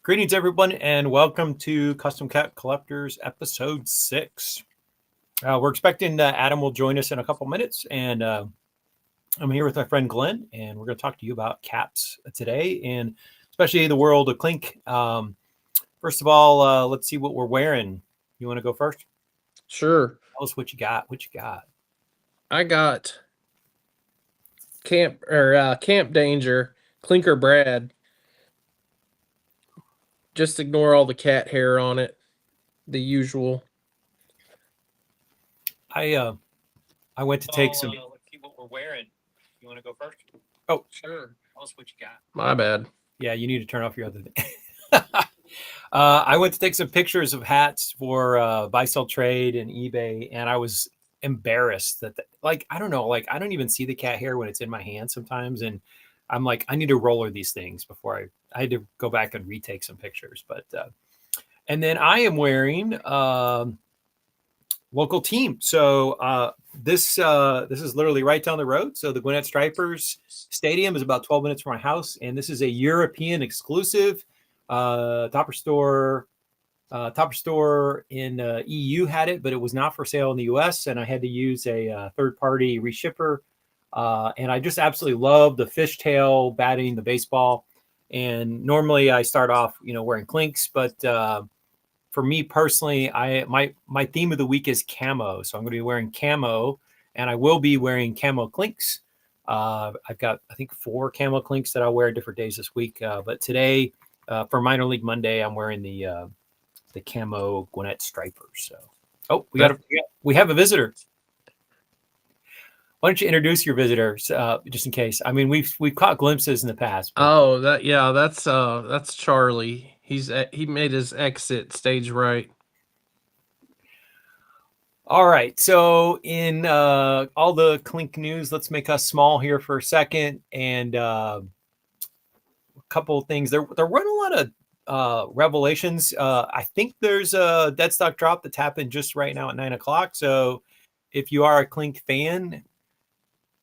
Greetings, everyone, and welcome to Custom Cat Collectors Episode 6. We're expecting Adam will join us in a couple minutes, and I'm here with my friend Glenn, and we're going to talk to you about cats today, and especially the world of Clink. First of all, let's see what we're wearing. You want to go first? Sure. Tell us what you got. What you got? I got Camp Danger, Clinker Brad. Just ignore all the cat hair on it. The usual. I went to take some. Let's see what we're wearing. You want to go first? Oh, sure. Tell us what you got. My bad. Yeah, you need to turn off your other thing. I went to take some pictures of hats for Buy Sell Trade and eBay, and I was embarrassed that, I don't know, I don't even see the cat hair when it's in my hand sometimes, and I'm like, I need to roller these things before I had to go back and retake some pictures. But and then I am wearing local team. So this is literally right down the road. So the Gwinnett Stripers Stadium is about 12 minutes from my house, and this is a European exclusive. Topper Store in EU had it, but it was not for sale in the US, and I had to use a third-party reshipper. And I just absolutely love the fishtail batting, the baseball. And normally I start off, wearing Clinks, but for me personally, my theme of the week is camo. So I'm going to be wearing camo, and I will be wearing camo Clinks. I've got, I think, 4 camo Clinks that I'll wear different days this week. But today, for Minor League Monday, I'm wearing the camo Gwinnett Stripers. So, we have a visitor. Why don't you introduce your visitors, just in case? I mean, we've caught glimpses in the past. But... that's Charlie. He made his exit stage right. All right. So in all the Clink news, let's make us small here for a second, and a couple of things. There weren't a lot of revelations. I think there's a dead stock drop that's happened just right now at 9 o'clock. So if you are a Clink fan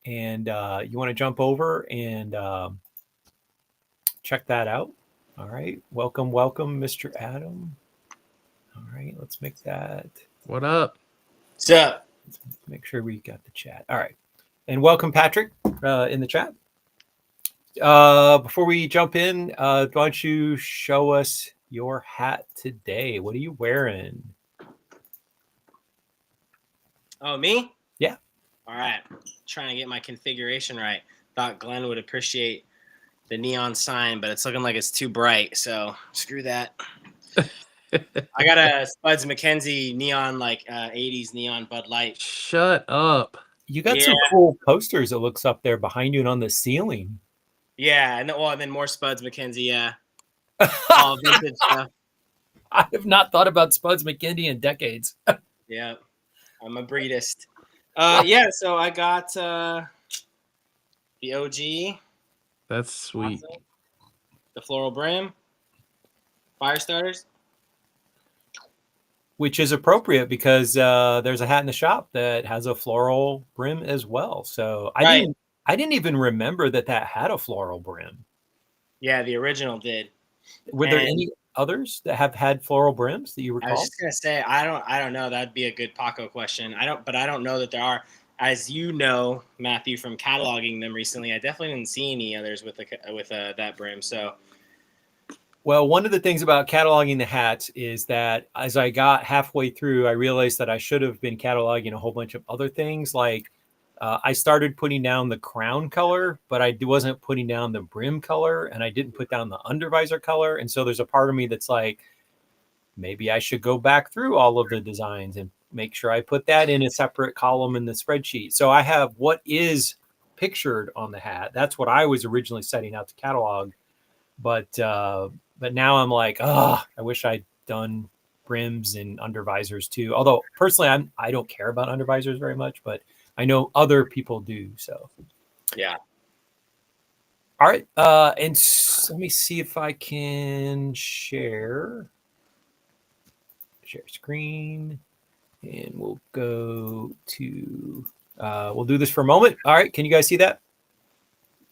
and you want to jump over and check that out. All right. Welcome, Mr. Adam. All right. Let's make that. What up? What's up? Let's make sure we got the chat. All right. And welcome, Patrick, in the chat. Before we jump in, why don't you show us your hat today? What are you wearing? Oh, me? Yeah. All right. Trying to get my configuration right. Thought Glenn would appreciate the neon sign, but it's looking like it's too bright, so screw that. I got a Spuds MacKenzie neon, 80s neon Bud Light. Shut up. You got some cool posters, it looks, up there behind you and on the ceiling. Yeah, and then more Spuds MacKenzie, yeah. All vintage stuff. I have not thought about Spuds MacKenzie in decades. Yeah, I'm a breedist. Yeah, so I got the OG. That's sweet. The floral brim. Fire starters. Which is appropriate because there's a hat in the shop that has a floral brim as well. So I didn't even remember that had a floral brim. Yeah, the original did. Were there any others that have had floral brims that you recall? I was just gonna say I don't know. That'd be a good Paco question. I don't know that there are. As you know, Matthew, from cataloging them recently, I definitely didn't see any others with that brim. So, well, one of the things about cataloging the hats is that as I got halfway through, I realized that I should have been cataloging a whole bunch of other things. Like I started putting down the crown color, but I wasn't putting down the brim color, and I didn't put down the undervisor color. And so there's a part of me that's like, maybe I should go back through all of the designs and make sure I put that in a separate column in the spreadsheet. So I have what is pictured on the hat. That's what I was originally setting out to catalog. But now I'm like, I wish I'd done brims and undervisors too. Although personally, I don't care about undervisors very much, but I know other people do. So yeah. All right. And let me see if I can share screen. And we'll go to, we'll do this for a moment. All right. Can you guys see that?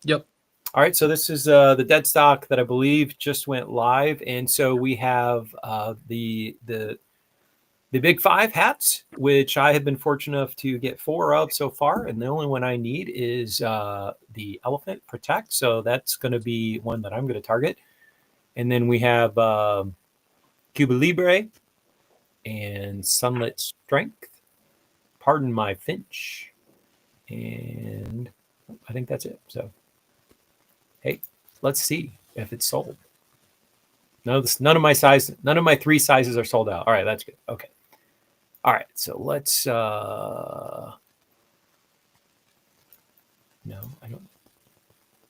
Yep. All right, so this is the dead stock that I believe just went live, and so we have the big five hats, which I have been fortunate enough to get 4 of so far, and the only one I need is the Elephant Protect. So that's going to be one that I'm going to target, and then we have Cuba Libre and Sunlit Strength. Pardon my Finch, and I think that's it. So, hey, let's see if it's sold. No, none of my 3 sizes are sold out. All right, that's good. Okay. All right, so let's no, I don't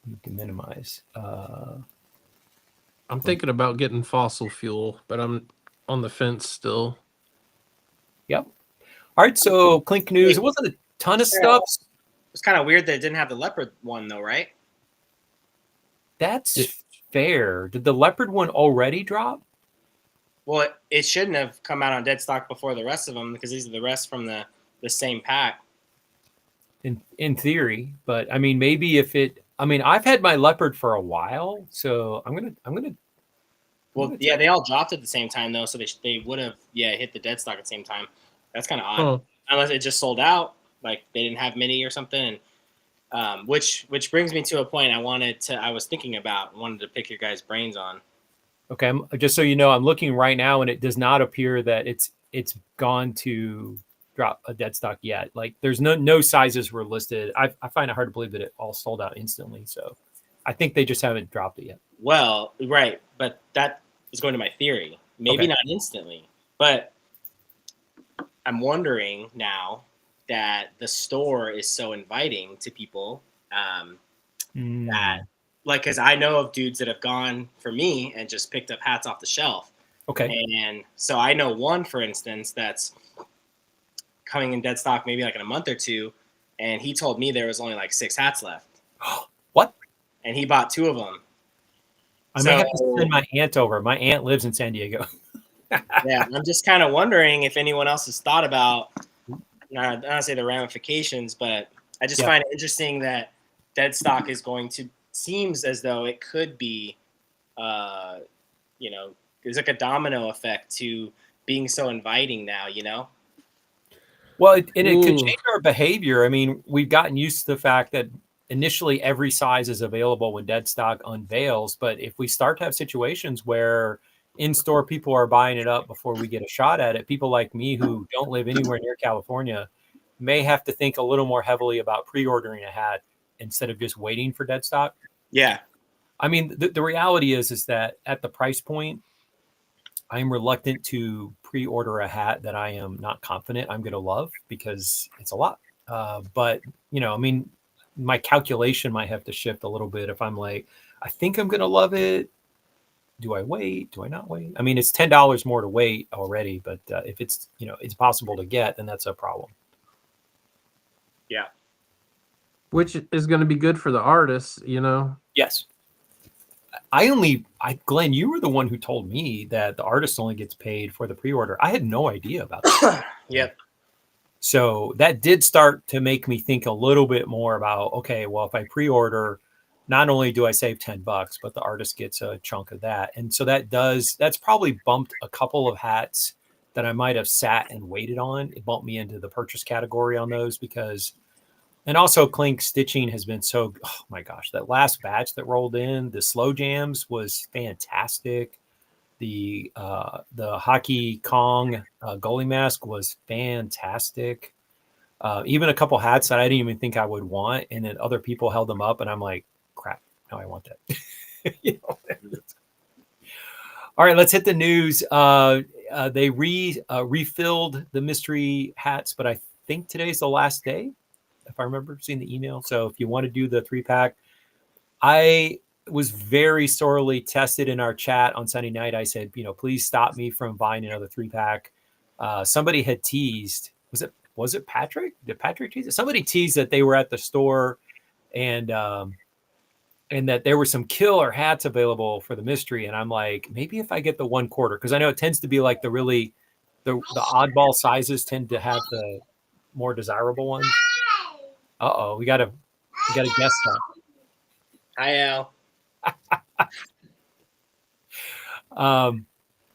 need to minimize. I'm thinking about getting fossil fuel, but I'm on the fence still. Yep. All right, so Clink News. It wasn't a ton of stuff. It's kind of weird that it didn't have the leopard one though, right? That's fair. Did the leopard one already drop? Well, it shouldn't have come out on dead stock before the rest of them because these are the rest from the same pack. In theory, but I mean, maybe if it. I mean, I've had my leopard for a while, so I'm gonna. Well, yeah, they all dropped at the same time though, so they would have hit the dead stock at the same time. That's kind of odd, Oh, unless it just sold out, like they didn't have many or something. And which brings me to a point I wanted to pick your guys' brains on. Okay, just so you know, I'm looking right now, and it does not appear that it's gone to drop a dead stock yet. Like, there's no sizes were listed. I find it hard to believe that it all sold out instantly. So, I think they just haven't dropped it yet. Well, right, but that is going to my theory. Maybe Okay. not instantly, but I'm wondering now that the store is so inviting to people that, like, because I know of dudes that have gone for me and just picked up hats off the shelf. Okay. And so I know one, for instance, that's coming in dead stock maybe like in a month or two, and he told me there was only like 6 hats left. What? And he bought 2 of them. I may have to send my aunt over. My aunt lives in San Diego. Yeah, I'm just kind of wondering if anyone else has thought about, not to say the ramifications, but I just find it interesting that dead stock is seems as though it could be, there's like a domino effect to being so inviting now, Well, it could Ooh. change our behavior. I mean, we've gotten used to the fact that initially every size is available when dead stock unveils. But if we start to have situations where in-store people are buying it up before we get a shot at it, people like me who don't live anywhere near California may have to think a little more heavily about pre-ordering a hat instead of just waiting for dead stock. Yeah. I mean, the reality is that at the price point, I'm reluctant to pre-order a hat that I am not confident I'm going to love because it's a lot. But, I mean, my calculation might have to shift a little bit if I'm like, I think I'm going to love it. Do I wait? Do I not wait? I mean, it's $10 more to wait already, but if it's, it's possible to get, then that's a problem. Yeah. which is going to be good for the artists, Yes. Glenn, you were the one who told me that the artist only gets paid for the pre-order. I had no idea about that. Yep. So that did start to make me think a little bit more about, okay, well, if I pre-order, not only do I save $10, but the artist gets a chunk of that. And so that's probably bumped a couple of hats that I might have sat and waited on. It bumped me into the purchase category on those and also Clink stitching has been oh my gosh, that last batch that rolled in, the slow jams was fantastic. The Hockey Kong goalie mask was fantastic. Even a couple hats that I didn't even think I would want, and then other people held them up, and I'm like, crap, now I want that. All right, let's hit the news. They refilled the mystery hats, but I think today's the last day, if I remember seeing the email. So if you want to do the 3-pack, I was very sorely tested in our chat on Sunday night. I said, please stop me from buying another 3-pack. Somebody had teased. Was it Patrick? Did Patrick tease it? Somebody teased that they were at the store and that there were some killer hats available for the mystery. And I'm like, maybe if I get the 1/4, because I know it tends to be like the oddball sizes tend to have the more desirable ones. We got a guest star. Hi, Al.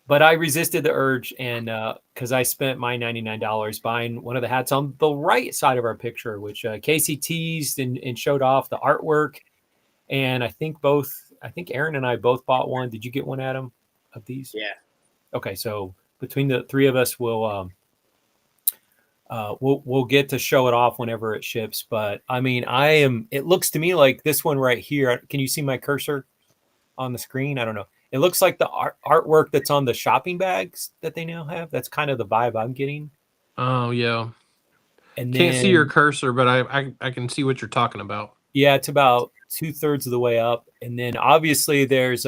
But I resisted the urge, and because I spent my $99 buying one of the hats on the right side of our picture, which Casey teased and showed off the artwork. And I think Aaron and I both bought one. Did you get one, Adam, of these? Yeah. Okay, so between the three of us, we'll get to show it off whenever it ships. But I mean, it looks to me like this one right here. Can you see my cursor on the screen? I don't know. It looks like the artwork that's on the shopping bags that they now have. That's kind of the vibe I'm getting. Oh yeah. And Can't then, see your cursor, but I can see what you're talking about. yeah, it's about 2/3 of the way up. And then obviously there's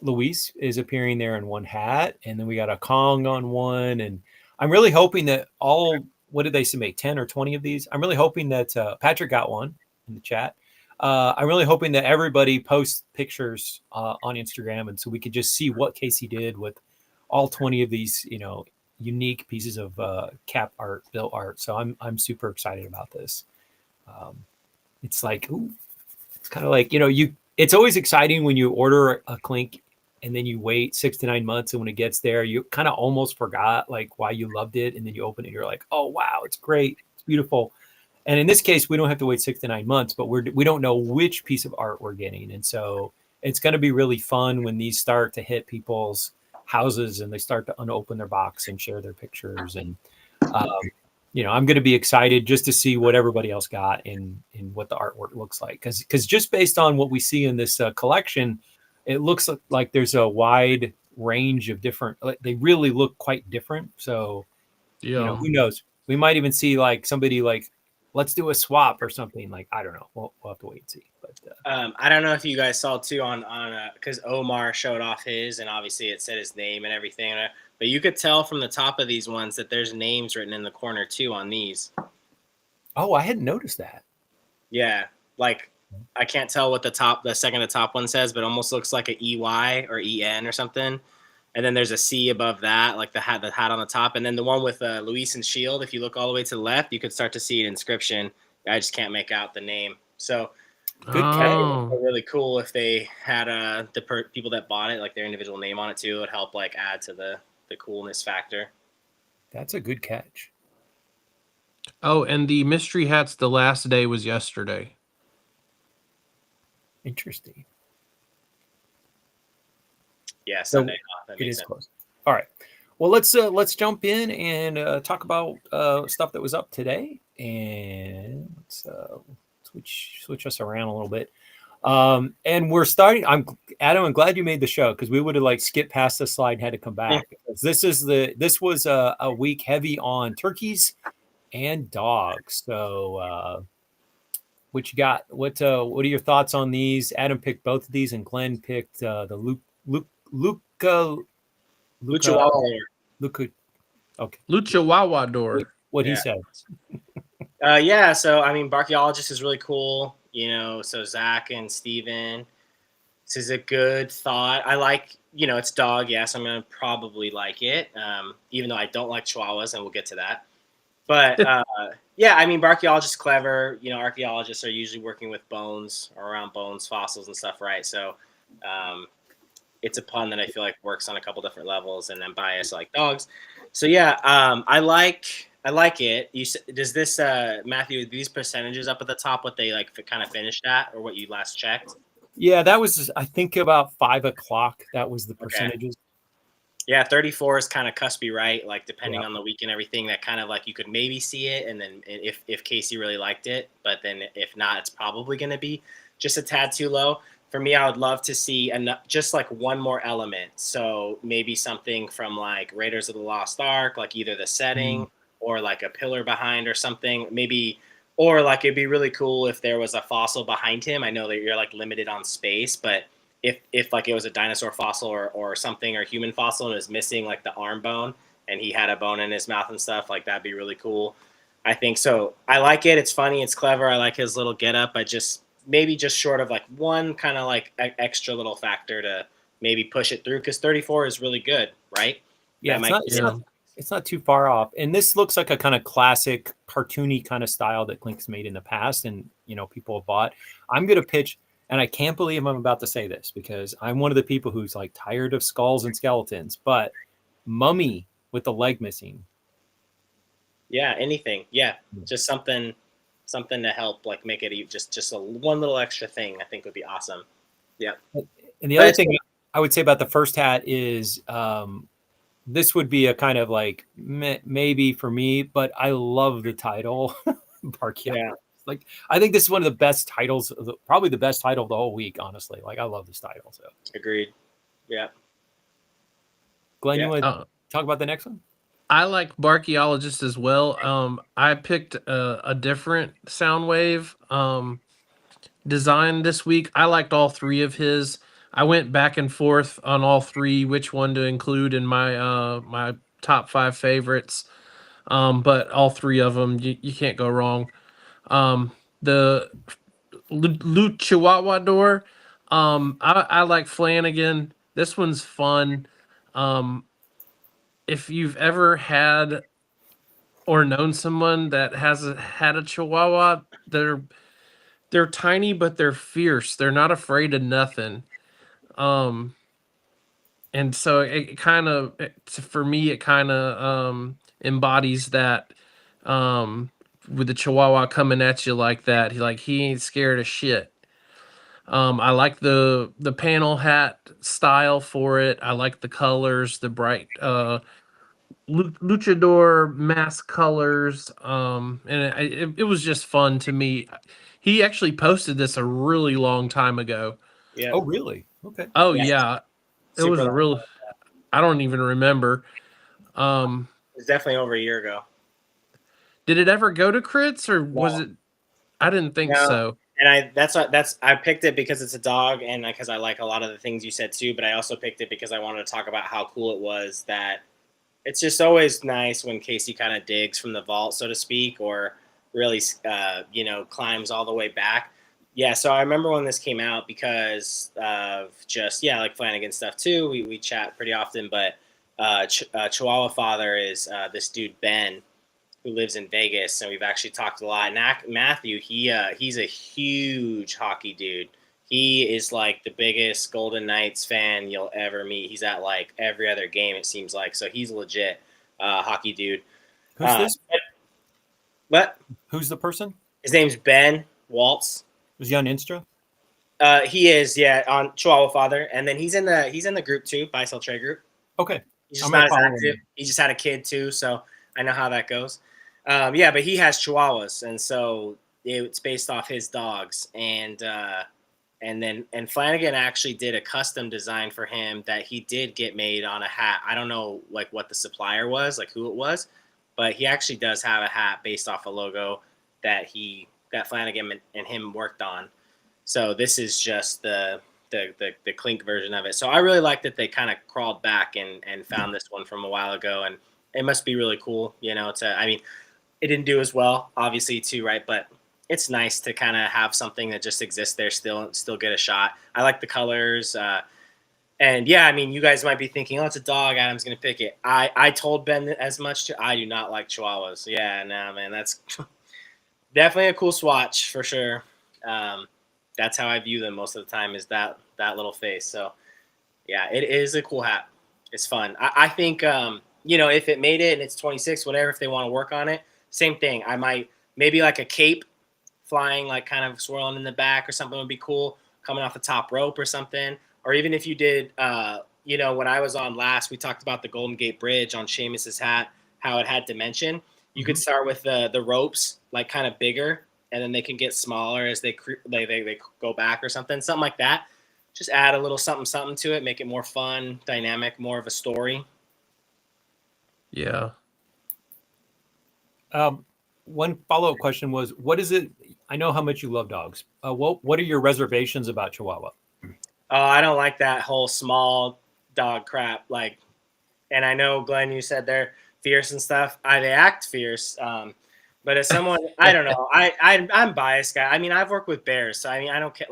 Luis is appearing there in one hat, and then we got a Kong on one. And I'm really hoping that what did they submit, 10 or 20 of these? I'm really hoping that Patrick got one in the chat. I'm really hoping that everybody posts pictures on Instagram, and so we could just see what Casey did with all 20 of these, unique pieces of cap art, bill art. So I'm super excited about this. It's like, ooh, it's kind of like, it's always exciting when you order a Clink and then you wait 6 to 9 months, and when it gets there, you kind of almost forgot like why you loved it, and then you open it, and you're like, oh wow, it's great, it's beautiful. And in this case, we don't have to wait 6 to 9 months, but we don't know which piece of art we're getting. And so it's going to be really fun when these start to hit people's houses and they start to unopen their box and share their pictures. And, I'm going to be excited just to see what everybody else got in what the artwork looks like. Because just based on what we see in this collection, it looks like there's a wide range of different, they really look quite different. So, Yeah. who knows? We might even see like somebody like, let's do a swap or something. Like, I don't know. We'll have to wait and see. But I don't know if you guys saw too on because Omar showed off his, and obviously it said his name and everything. But you could tell from the top of these ones that there's names written in the corner too on these. oh, I hadn't noticed that. Yeah, like I can't tell what the second to top one says, but it almost looks like an EY or EN or something. And then there's a C above that, like the hat on the top. And then the one with Luis and Shield, if you look all the way to the left, you could start to see an inscription. I just can't make out the name. So Good catch. really cool if they had the people that bought it, like their individual name on it too. It would help like add to the coolness factor. That's a good catch. Oh, and the mystery hats, the last day was yesterday. Interesting. Yeah, Sunday. That It makes is sense. close. All right. Well, let's jump in and talk about stuff that was up today, and let's switch us around a little bit. And we're starting. Adam, I'm glad you made the show, because we would have like skipped past this slide and had to come back. This was a week heavy on turkeys and dogs. So what you got? What are your thoughts on these? Adam picked both of these, and Glenn picked the Luca. Okay. Luchawawador. What he Yeah. said. Yeah, so I mean, Barcheologist is really cool, so Zach and Steven, this is a good thought. I like, it's dog, yes, I'm going to probably like it, even though I don't like Chihuahuas, and we'll get to that. But, yeah, I mean, Barcheologist is clever. Archaeologists are usually working with bones or around bones, fossils and stuff, right? So it's a pun that I feel like works on a couple different levels, and I'm biased, I like dogs. So, yeah, I like it. Does this Matthew, these percentages up at the top, what they like kind of finished at, or what you last checked? Yeah, that was, I think, about 5 o'clock. That was the percentages. Yeah, 34 is kind of cuspy, right? Like depending on the week and everything, that kind of like you could maybe see it, and then if Casey really liked it, but then if not, it's probably going to be just a tad too low. For me, I would love to see just like one more element. So maybe something from like Raiders of the Lost Ark, like either the setting or like a pillar behind or something. Maybe, or like it'd be really cool if there was a fossil behind him. I know that you're like limited on space, but if like it was a dinosaur fossil or something, or human fossil, and it was missing like the arm bone, and he had a bone in his mouth and stuff, like that'd be really cool. I think so. I like it. It's funny. It's clever. I like his little getup. I just maybe just short of like one kind of like extra little factor to maybe push it through, because 34 is really good, right? Yeah, That it's it's not too far off. And this looks like a kind of classic cartoony kind of style that Klink's made in the past, and people have bought. I'm gonna pitch, and I can't believe I'm about to say this because I'm one of the people who's like tired of skulls and skeletons, but mummy with the leg missing. Yeah, anything. Yeah, just something to help like make it just a one little extra thing. I think would be awesome. Yeah. And the other thing I would say about the first hat is this would be a kind of like maybe for me, but I love the title, Barkia. Yeah. Like I think this is one of the best titles, probably the best title of the whole week. Honestly, like I love this title. So agreed. Yeah. Glenn, Yeah. you want to talk about the next one? I like Barkeologist as well. I picked a different Soundwave design this week. I liked all three of his. I went back and forth on all three, which one to include in my my top 5 favorites. But all three of them, you can't go wrong. The Loot Chihuahua door. I like Flanagan. This one's fun. If you've ever had or known someone that had a Chihuahua, they're tiny but they're fierce. They're not afraid of nothing. And so it kind of, for me, it kind of embodies that. With the Chihuahua coming at you like that, he ain't scared of shit. I like the panel hat style for it. I like the colors, the bright luchador mask colors. And it was just fun to me. He actually posted this a really long time ago. Yeah. Oh, really? Okay. Oh yeah, it was Super a real. I don't even remember. It's definitely over a year ago. Did it ever go to crits or was it? I didn't think so. And I picked it because it's a dog and because I like a lot of the things you said too, but I also picked it because I wanted to talk about how cool it was that it's just always nice when Casey kind of digs from the vault, so to speak, or really, climbs all the way back. Yeah. So I remember when this came out because of just, like Flanagan stuff too. We chat pretty often, but Chihuahua Father is this dude, Ben, who lives in Vegas, and we've actually talked a lot. Matthew, he's a huge hockey dude. He is like the biggest Golden Knights fan you'll ever meet. He's at like every other game, it seems like. So he's legit hockey dude. Who's this? What? Who's the person? His name's Ben Waltz. Was he on Insta? He is, on Chihuahua Father, and then he's in the group too, buy sell trade group. Okay. He's just not as active. He just had a kid too, so I know how that goes. But he has Chihuahuas, and so it's based off his dogs, and Flanagan actually did a custom design for him that he did get made on a hat. I don't know like what the supplier was, like who it was, but he actually does have a hat based off a logo that Flanagan and him worked on. So this is just the Klink version of it. So I really like that they kind of crawled back and found this one from a while ago, and it must be really cool, it didn't do as well, obviously, too, right? But it's nice to kind of have something that just exists there still get a shot. I like the colors. You guys might be thinking, oh, it's a dog. Adam's going to pick it. I told Ben as much, too. I do not like Chihuahuas. Yeah, no, man, that's definitely a cool swatch for sure. That's how I view them most of the time is that little face. So, yeah, it is a cool hat. It's fun. I think, if it made it and it's 26, whatever, if they want to work on it, same thing. I might maybe like a cape flying, like kind of swirling in the back or something would be cool, coming off the top rope or something. Or even if you did, when I was on last, we talked about the Golden Gate Bridge on Sheamus's hat, how it had dimension. You could start with the ropes, like kind of bigger, and then they can get smaller as they go back or something like that. Just add a little something to it, make it more fun, dynamic, more of a story. Yeah. One follow-up question was, what is it? I know how much you love dogs. What are your reservations about Chihuahua? Oh, I don't like that whole small dog crap. And I know, Glenn, you said they're fierce and stuff. They act fierce. But as someone, I don't know. I'm biased, guy. I've worked with bears, so I don't care.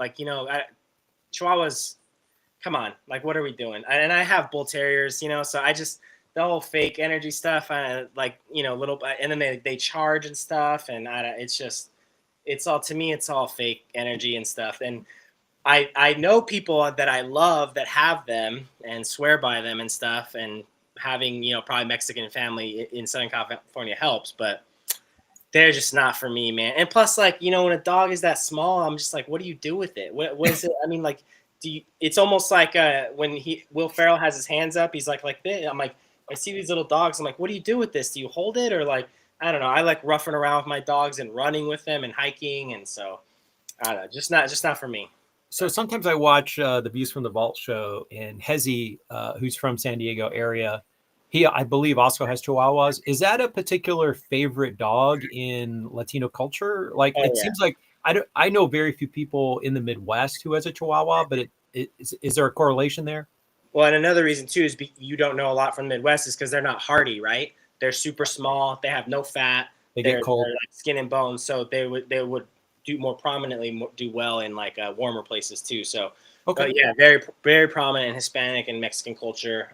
Chihuahuas, come on. What are we doing? And I have bull terriers, so the whole fake energy stuff, like little, and then they charge and stuff, and it's just it's all to me, it's all fake energy and stuff. And I know people that I love that have them and swear by them and stuff, and having probably Mexican family in Southern California helps, but they're just not for me, man. And plus, like, when a dog is that small, I'm just like, what do you do with it? What is it? I mean, like, it's almost like when Will Ferrell has his hands up, he's like this. I'm like, I see these little dogs. I'm like, what do you do with this? Do you hold it, or like, I don't know. I like roughing around with my dogs and running with them and hiking, and so I don't know, just not for me. So sometimes I watch the Views from the Vault show, and Hezi, who's from San Diego area, he, I believe, also has Chihuahuas. Is that a particular favorite dog in Latino culture? Like, it seems like I know very few people in the Midwest who has a Chihuahua, but is there a correlation there? Well, and another reason too is you don't know a lot from the Midwest is because they're not hardy, right? They're super small. They have no fat. They get cold. They're like skin and bones, so they would do more prominently, do well in like warmer places too. So, okay, yeah, very very prominent in Hispanic and Mexican culture.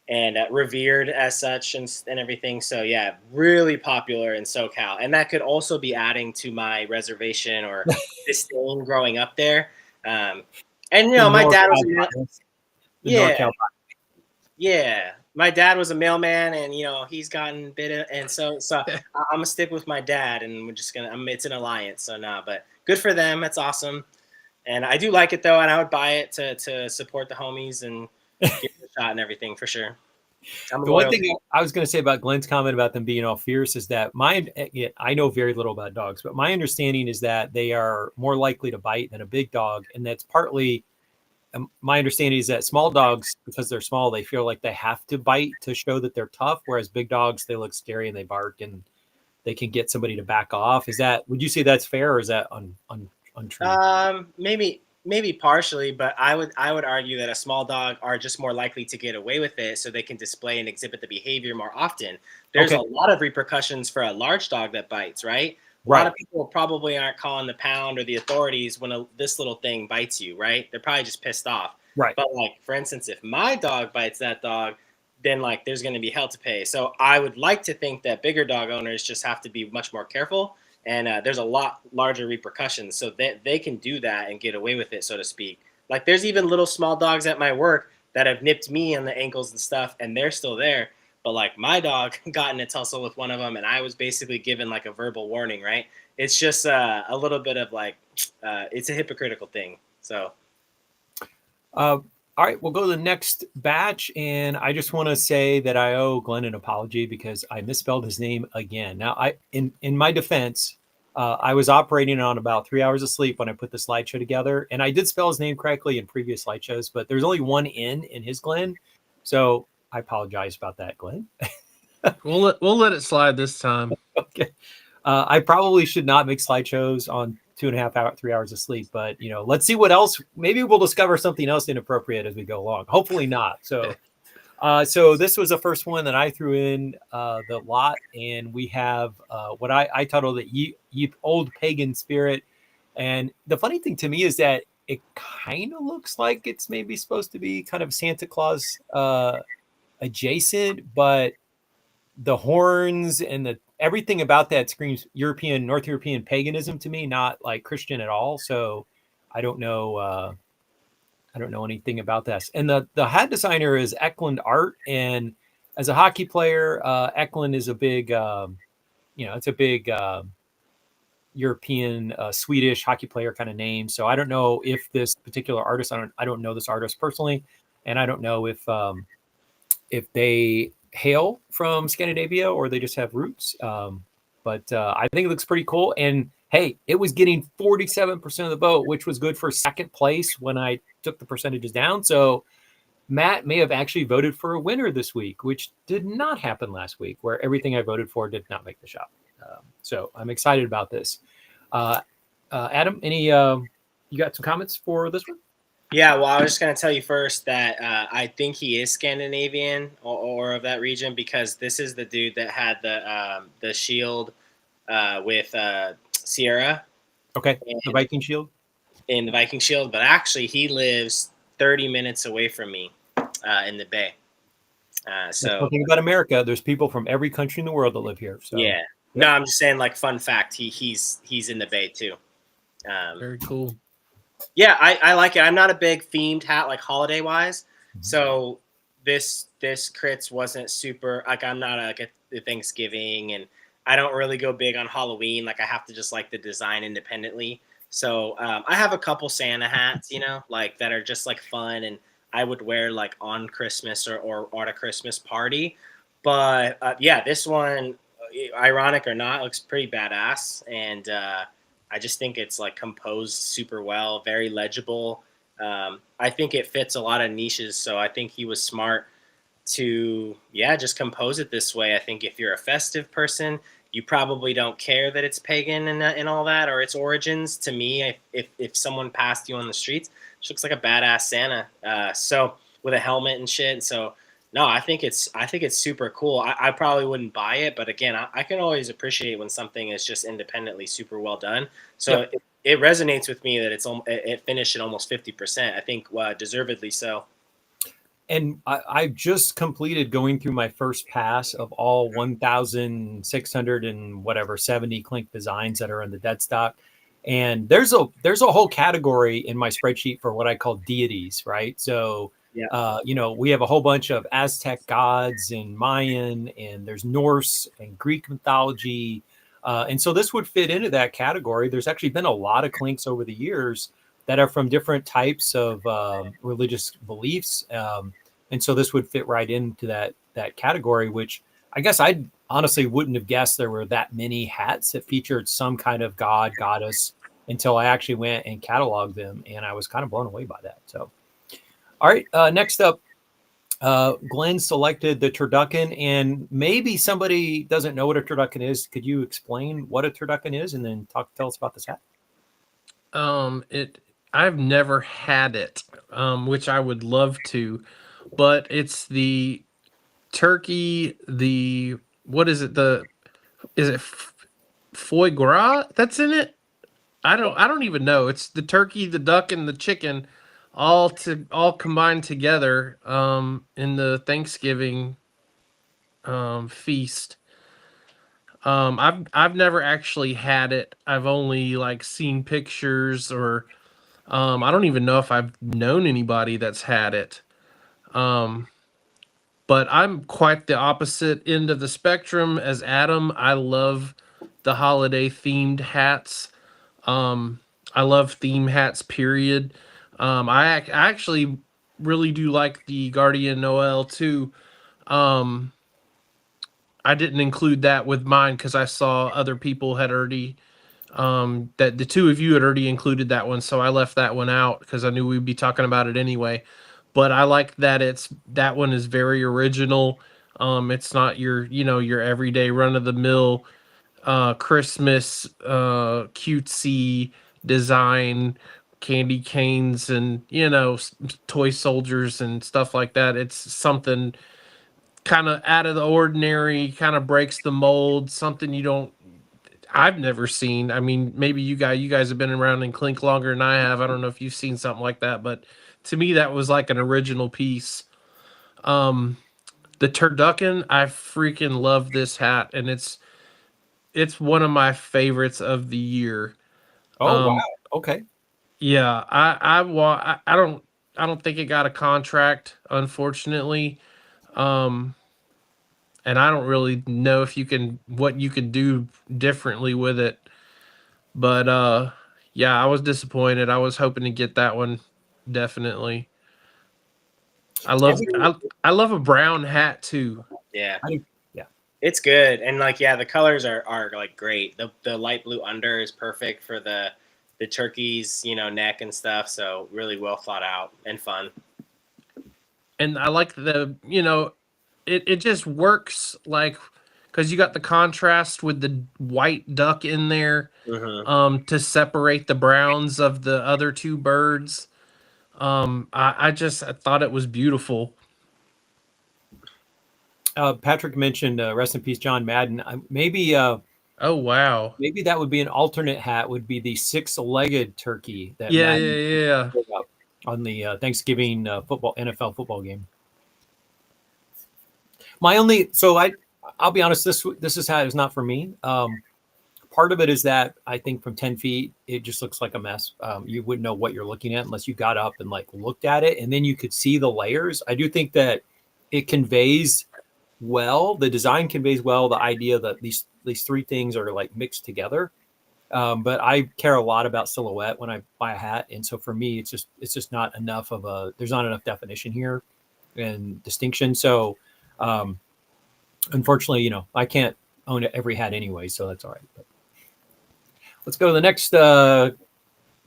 And revered as such and everything. So yeah, really popular in SoCal. And that could also be adding to my reservation or disdain growing up there. And my dad was my dad was a mailman, and he's gotten bit, and so I'm gonna stick with my dad, and we're just gonna. It's an alliance, so but good for them. That's awesome, and I do like it though, and I would buy it to support the homies and give it a shot and everything for sure. The one thing I was going to say about Glenn's comment about them being all fierce is that I know very little about dogs, but my understanding is that they are more likely to bite than a big dog, and that's partly. My understanding is that small dogs, because they're small, they feel like they have to bite to show that they're tough, whereas big dogs, they look scary and they bark and they can get somebody to back off. Would you say that's fair, or is that untrue? Maybe partially, but I would argue that a small dog are just more likely to get away with it, so they can display and exhibit the behavior more often. There's a lot of repercussions for a large dog that bites, right? A lot of people probably aren't calling the pound or the authorities when this little thing bites you, right? They're probably just pissed off. Right. But like, for instance, if my dog bites that dog, then like there's going to be hell to pay. So I would like to think that bigger dog owners just have to be much more careful. And there's a lot larger repercussions, so that they can do that and get away with it, so to speak. Like, there's even little small dogs at my work that have nipped me on the ankles and stuff, and they're still there. But like, my dog got in a tussle with one of them, and I was basically given like a verbal warning, right? It's just a little bit of like, it's a hypocritical thing. So, all right, we'll go to the next batch, and I just want to say that I owe Glenn an apology because I misspelled his name again. Now, in my defense, I was operating on about 3 hours of sleep when I put the slideshow together, and I did spell his name correctly in previous slideshows, but there's only one N in his Glenn, so I apologize about that, Glenn. We'll let it slide this time. Okay. I probably should not make slideshows on 3 hours of sleep, but let's see what else. Maybe we'll discover something else inappropriate as we go along. Hopefully not. So this was the first one that I threw in the lot, and we have what I titled it Ye Old Pagan Spirit. And the funny thing to me is that it kind of looks like it's maybe supposed to be kind of Santa Claus adjacent, but the horns and everything about that screams North European paganism to me, not like Christian at all. So I don't know anything about this. And the hat designer is Eklund Art. And as a hockey player, Eklund is a big, it's a big European, Swedish hockey player kind of name. So I don't know if this particular artist, I don't know this artist personally. And I don't know if they hail from Scandinavia or they just have roots. But I think it looks pretty cool. And hey, it was getting 47% of the vote, which was good for second place when I took the percentages down. So Matt may have actually voted for a winner this week, which did not happen last week, where everything I voted for did not make the shot. So I'm excited about this. Adam, you got some comments for this one? Yeah, well, I was just going to tell you first that I think he is Scandinavian or of that region, because this is the dude that had the shield with Sierra. Okay, the Viking shield? In the Viking shield, but actually he lives 30 minutes away from me in the Bay. That's So one thing about America. There's people from every country in the world that live here. So yeah, no, I'm just saying, like, fun fact, he's in the Bay too. Very cool. Yeah, I like it. I'm not a big themed hat, like holiday wise. So this crits wasn't super, like, I'm not a Thanksgiving, and I don't really go big on Halloween. Like, I have to just like the design independently. So I have a couple Santa hats, like, that are just like fun, and I would wear like on Christmas or at a Christmas party. But yeah, this one, ironic or not, looks pretty badass, and I just think it's like composed super well, very legible. I think it fits a lot of niches, so I think he was smart to, yeah, just compose it this way. I think if you're a festive person, you probably don't care that it's pagan and all that, or its origins. To me, if someone passed you on the streets, it looks like a badass Santa. So with a helmet and shit. So no, I think it's super cool. I probably wouldn't buy it, but again, I can always appreciate when something is just independently super well done. So it resonates with me that it finished at almost 50%. I think deservedly so. And I just completed going through my first pass of all 1,600 and whatever 70 Clink designs that are in the dead stock. And there's a whole category in my spreadsheet for what I call deities, right? So, we have a whole bunch of Aztec gods and Mayan, and there's Norse and Greek mythology. And so this would fit into that category. There's actually been a lot of Clinks over the years that are from different types of religious beliefs. And so this would fit right into that category, which I guess I honestly wouldn't have guessed there were that many hats that featured some kind of god, goddess, until I actually went and cataloged them. And I was kind of blown away by that. So, all right, next up, Glenn selected the turducken, and maybe somebody doesn't know what a turducken is. Could you explain what a turducken is and then tell us about this hat? I've never had it, which I would love to, but it's the turkey, what is it? Is it foie gras that's in it? I don't even know. It's the turkey, the duck, and the chicken all combined together in the Thanksgiving feast. I've never actually had it. I've only like seen pictures, or I don't even know if I've known anybody that's had it. But I'm quite the opposite end of the spectrum as Adam. I love the holiday themed hats. I love theme hats, period. I actually really do like the Guardian Noel too. I didn't include that with mine because I saw other people had already, that the two of you had already included that one. So I left that one out because I knew we'd be talking about it anyway. But I like that that one is very original. It's not your everyday run of the mill Christmas cutesy design, candy canes and toy soldiers and stuff like that. It's something kind of out of the ordinary, kind of breaks the mold, something I've never seen. I mean, maybe you guys have been around in Clink longer than I have. I don't know if you've seen something like that, but to me that was like an original piece. The turducken, I freaking love this hat, and it's one of my favorites of the year. Oh, wow. Okay. Yeah, I don't think it got a contract, unfortunately. And I don't really know if what you can do differently with it. But yeah, I was disappointed. I was hoping to get that one, definitely. I love a brown hat too. Yeah. Yeah. It's good. And like, yeah, the colors are like great. The light blue under is perfect for the turkey's, neck and stuff. So really well thought out and fun. And I like it just works, like, because you got the contrast with the white duck in there, to separate the browns of the other two birds. I thought it was beautiful. Patrick mentioned rest in peace, John Madden. Maybe oh wow, maybe that would be an alternate hat. Would be the six-legged turkey that yeah on the Thanksgiving NFL football game. I'll be honest, this is how it's not for me. Part of it is that I think from 10 feet, it just looks like a mess. You wouldn't know what you're looking at unless you got up and like looked at it, and then you could see the layers. I do think that it conveys well, the design conveys well the idea that these three things are like mixed together. But I care a lot about silhouette when I buy a hat, and so for me, it's just not enough of a. There's not enough definition here and distinction. So, unfortunately, I can't own every hat anyway, so that's all right. But let's go to the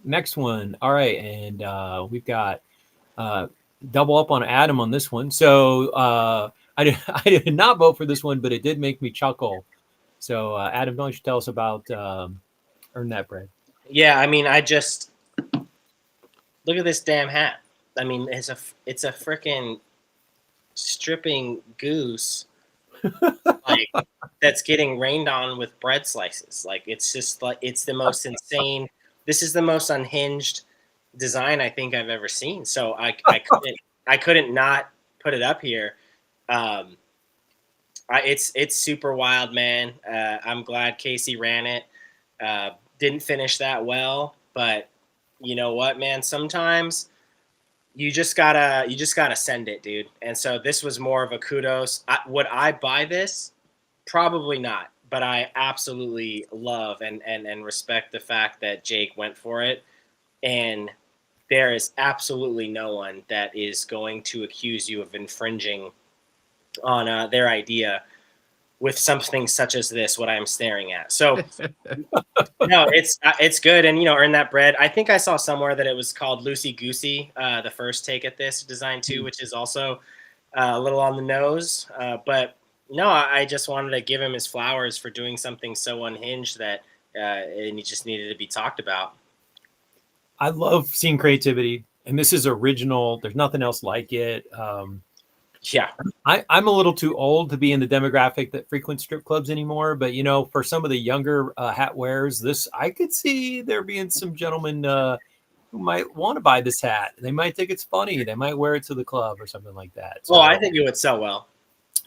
next one. All right, and we've got double up on Adam on this one. So I did not vote for this one, but it did make me chuckle. So Adam, why don't you tell us about Earn That Bread? Yeah, I mean, I just look at this damn hat. I mean, it's a freaking stripping goose, like that's getting rained on with bread slices. Like it's just like it's the most insane. This is the most unhinged design I think I've ever seen. So I couldn't not put it up here. It's super wild, man. I'm glad Casey ran it. Didn't finish that well, but you know what, man? Sometimes you just gotta send it, dude. And so this was more of a kudos. Would I buy this? Probably not, but I absolutely love and respect the fact that Jake went for it. And there is absolutely no one that is going to accuse you of infringing on their idea with something such as this, what I'm staring at. So no, it's good. And, Earn That Bread. I think I saw somewhere that it was called Loosey Goosey, the first take at this design too, which is also a little on the nose. But no, I just wanted to give him his flowers for doing something so unhinged that and he just needed to be talked about. I love seeing creativity, and this is original. There's nothing else like it. Yeah. I'm a little too old to be in the demographic that frequents strip clubs anymore. But, for some of the younger hat wearers, I could see there being some gentlemen who might want to buy this hat. They might think it's funny. They might wear it to the club or something like that. So, I think it would sell well.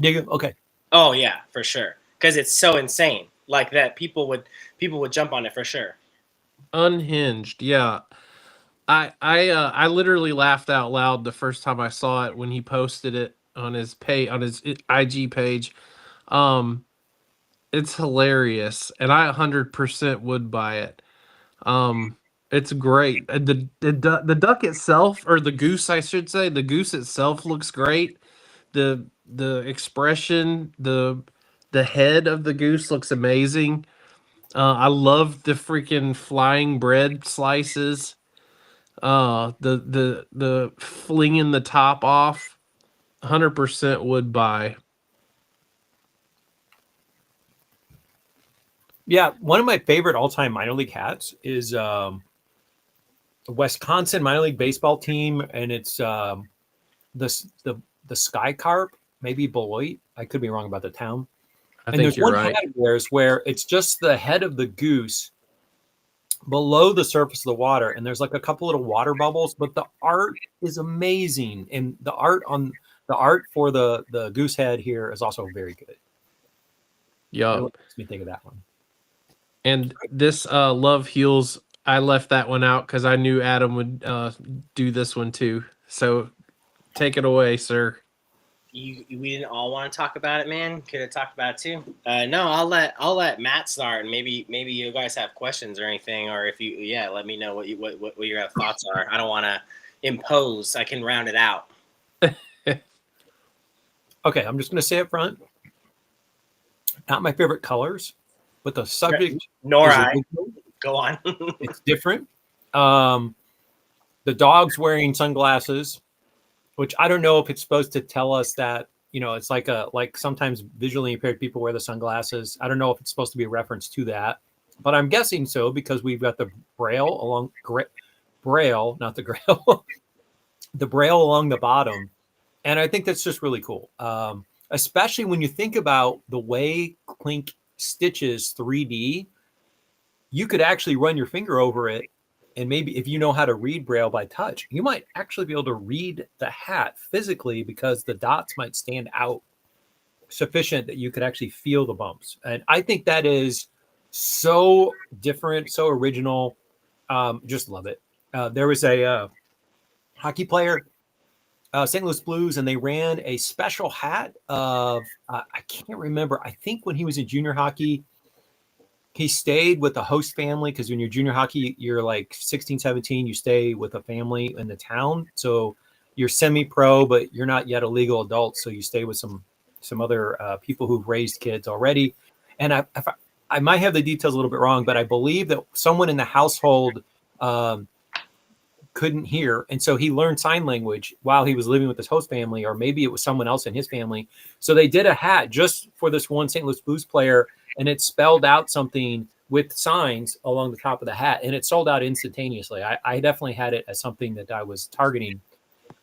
Do you? Okay. Oh, yeah, for sure. Because it's so insane. Like that people would jump on it for sure. Unhinged, yeah. I literally laughed out loud the first time I saw it when he posted it on his IG page. It's hilarious, and I 100% would buy it. It's great. The duck itself, or the goose, I should say, the goose itself looks great. The expression, the head of the goose looks amazing. I love the freaking flying bread slices. The flinging the top off. 100% would buy. Yeah, one of my favorite all-time minor league hats is the Wisconsin minor league baseball team, and it's the Sky Carp, maybe Beloit. I could be wrong about the town. I think you're right. Hat where it's just the head of the goose below the surface of the water, and there's like a couple little water bubbles, but the art is amazing, and the art for the goose head here is also very good. Yeah, makes me think of that one. And this Love Heals, I left that one out because I knew Adam would do this one too. So take it away, sir. We didn't all want to talk about it, man. Could have talked about it too. No, I'll let Matt start, and maybe you guys have questions or anything, or if you let me know what your thoughts are. I don't want to impose. I can round it out. Okay, I'm just going to say up front, not my favorite colors, but the subject. Nor I. Go on. It's different. The dog's wearing sunglasses, which I don't know if it's supposed to tell us that, it's like sometimes visually impaired people wear the sunglasses. I don't know if it's supposed to be a reference to that, but I'm guessing so because we've got the braille, not the grail, the braille along the bottom. And I think that's just really cool. Especially when you think about the way Klink stitches 3D, you could actually run your finger over it. And maybe if you know how to read braille by touch, you might actually be able to read the hat physically because the dots might stand out sufficient that you could actually feel the bumps. And I think that is so different, so original. Just love it. There was a hockey player, St. Louis Blues, and they ran a special hat of, I can't remember. I think when he was in junior hockey, he stayed with the host family, because when you're junior hockey, you're like 16, 17, you stay with a family in the town. So you're semi-pro, but you're not yet a legal adult. So you stay with some other people who've raised kids already. And I might have the details a little bit wrong, but I believe that someone in the household couldn't hear. And so he learned sign language while he was living with his host family, or maybe it was someone else in his family. So they did a hat just for this one St. Louis Blues player, and it spelled out something with signs along the top of the hat, and it sold out instantaneously. I definitely had it as something that I was targeting.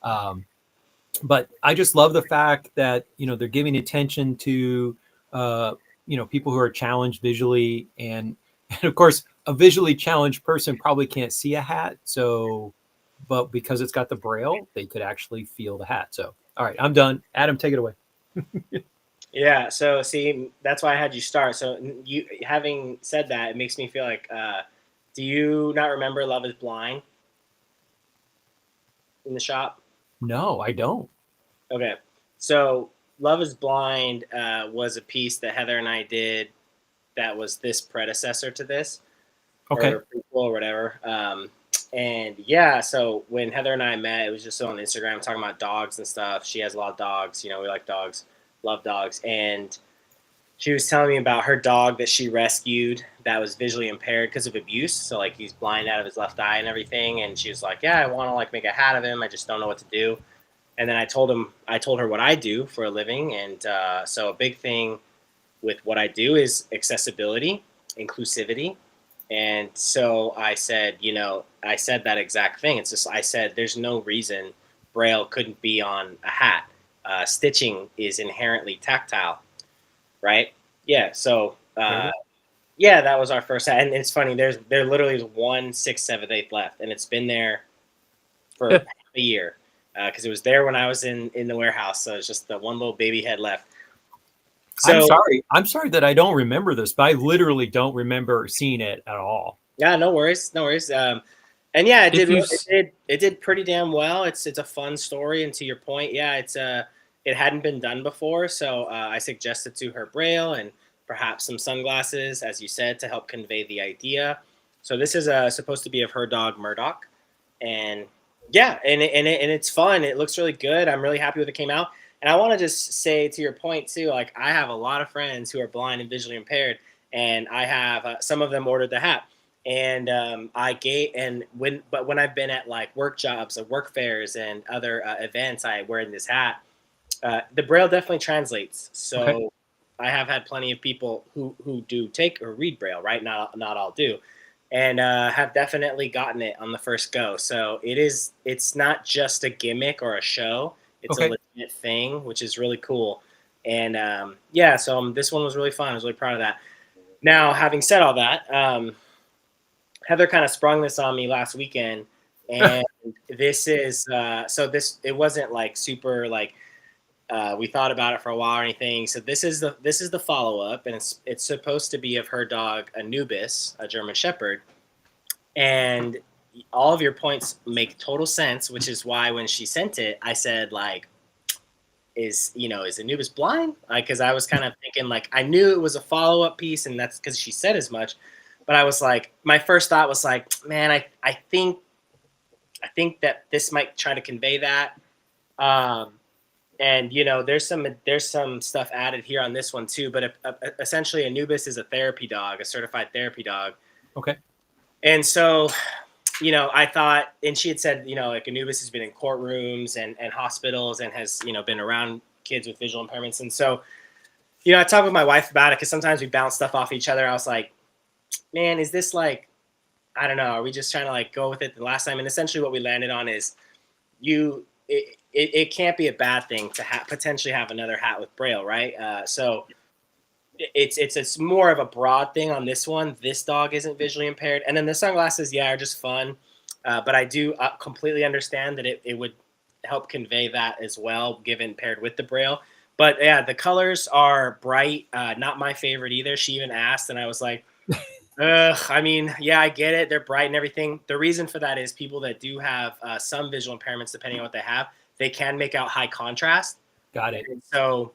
But I just love the fact that, they're giving attention to, people who are challenged visually. And of course, a visually challenged person probably can't see a hat. But because it's got the braille, they could actually feel the hat. So, all right, I'm done. Adam, take it away. Yeah. So see, that's why I had you start. So you, having said that, it makes me feel like, do you not remember Love Is Blind in the shop? No, I don't. Okay. So Love Is Blind was a piece that Heather and I did that was this predecessor to this. Okay. Or prequel or whatever. And yeah, so when Heather and I met, it was just on Instagram talking about dogs and stuff. She has a lot of dogs. We like dogs, love dogs. And she was telling me about her dog that she rescued that was visually impaired because of abuse. So like he's blind out of his left eye and everything. And she was like, yeah, I want to like make a hat of him. I just don't know what to do. And then I told her what I do for a living. And so a big thing with what I do is accessibility, inclusivity. And so I said, I said that exact thing. It's just, I said, there's no reason Braille couldn't be on a hat. Stitching is inherently tactile, right? Yeah. So, yeah, that was our first hat. And it's funny, there literally is 1 6 7 8 left, and it's been there for half a year because it was there when I was in the warehouse. So it's just the one little baby head left. So, I'm sorry that I don't remember this, but I literally don't remember seeing it at all. Yeah, no worries. And yeah, it did pretty damn well. It's a fun story, and to your point, yeah, it hadn't been done before, so I suggested to her Braille and perhaps some sunglasses, as you said, to help convey the idea. So this is supposed to be of her dog Murdoch, and yeah, and it's fun. It looks really good. I'm really happy with it came out. And I want to just say, to your point too, like I have a lot of friends who are blind and visually impaired, and I have some of them ordered the hat. And when I've been at like work jobs or work fairs and other events, I wear this hat. The Braille definitely translates. So okay. I have had plenty of people who do take or read Braille, right? Not all do, and have definitely gotten it on the first go. So it's not just a gimmick or a show. It's a legit thing, which is really cool. And yeah, so this one was really fun. I was really proud of that. Now, having said all that, Heather kind of sprung this on me last weekend, and this is it wasn't like super like we thought about it for a while or anything. So this is the follow up, and it's supposed to be of her dog Anubis, a German Shepherd, and all of your points make total sense, which is why when she sent it, I said like, is Anubis blind? Because I was kind of thinking like I knew it was a follow up piece, and that's because she said as much. But I was like, my first thought was like, man, I think that this might try to convey that. And there's some stuff added here on this one too. But essentially, Anubis is a therapy dog, a certified therapy dog. Okay. And so, I thought, and she had said, like Anubis has been in courtrooms and hospitals and has, been around kids with visual impairments. And so, I talked with my wife about it because sometimes we bounce stuff off each other. I was like, man, is this like, I don't know, are we just trying to like go with it the last time? And essentially what we landed on is it can't be a bad thing to potentially have another hat with Braille, right? So it's more of a broad thing on this one. This dog isn't visually impaired. And then the sunglasses, yeah, are just fun. But I do completely understand that it would help convey that as well, given paired with the Braille. But yeah, the colors are bright. Not my favorite either. She even asked, and I was like, ugh, I mean, yeah, I get it. They're bright and everything. The reason for that is people that do have some visual impairments, depending on what they have, they can make out high contrast. Got it. And so,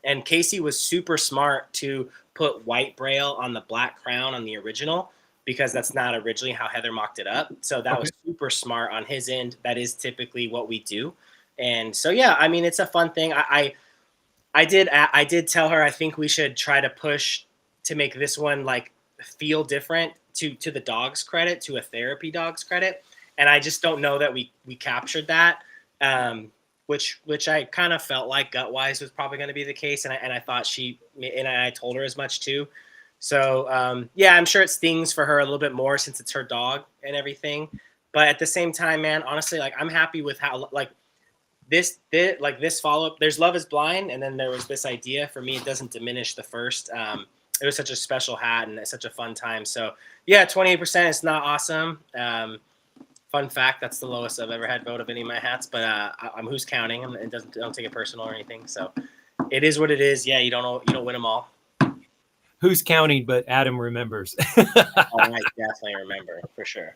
and Casey was super smart to put white braille on the black crown on the original because that's not originally how Heather mocked it up. So that was super smart on his end. That is typically what we do. And so, yeah, I mean, it's a fun thing. I did tell her I think we should try to push to make this one like feel different to the dog's credit, to a therapy dog's credit, and I just don't know that we captured that, which I kind of felt like gut wise was probably going to be the case, and I thought I told her as much too. So yeah, I'm sure it stings for her a little bit more since it's her dog and everything, but at the same time, man, honestly, like I'm happy with how like. This follow-up, there's Love is Blind, and then there was this idea. For me, it doesn't diminish the first. It was such a special hat and such a fun time. So yeah, 28% is not awesome. Fun fact, that's the lowest I've ever had vote of any of my hats, but I'm who's counting, and it don't take it personal or anything. So it is what it is. Yeah, you don't win them all. Who's counting, but Adam remembers. Oh, I definitely remember for sure.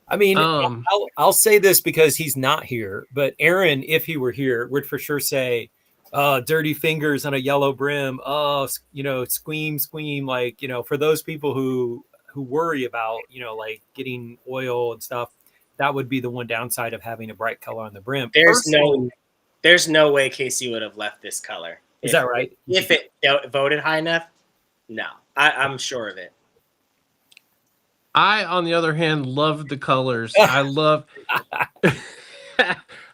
I mean, I'll say this because he's not here, but Aaron, if he were here, would for sure say, dirty fingers on a yellow brim. Oh, squeam. Like, for those people who worry about, like getting oil and stuff, that would be the one downside of having a bright color on the brim. There's no way Casey would have left this color. Is that right? If it voted high enough, no, I'm sure of it. I, on the other hand, love the colors. I love.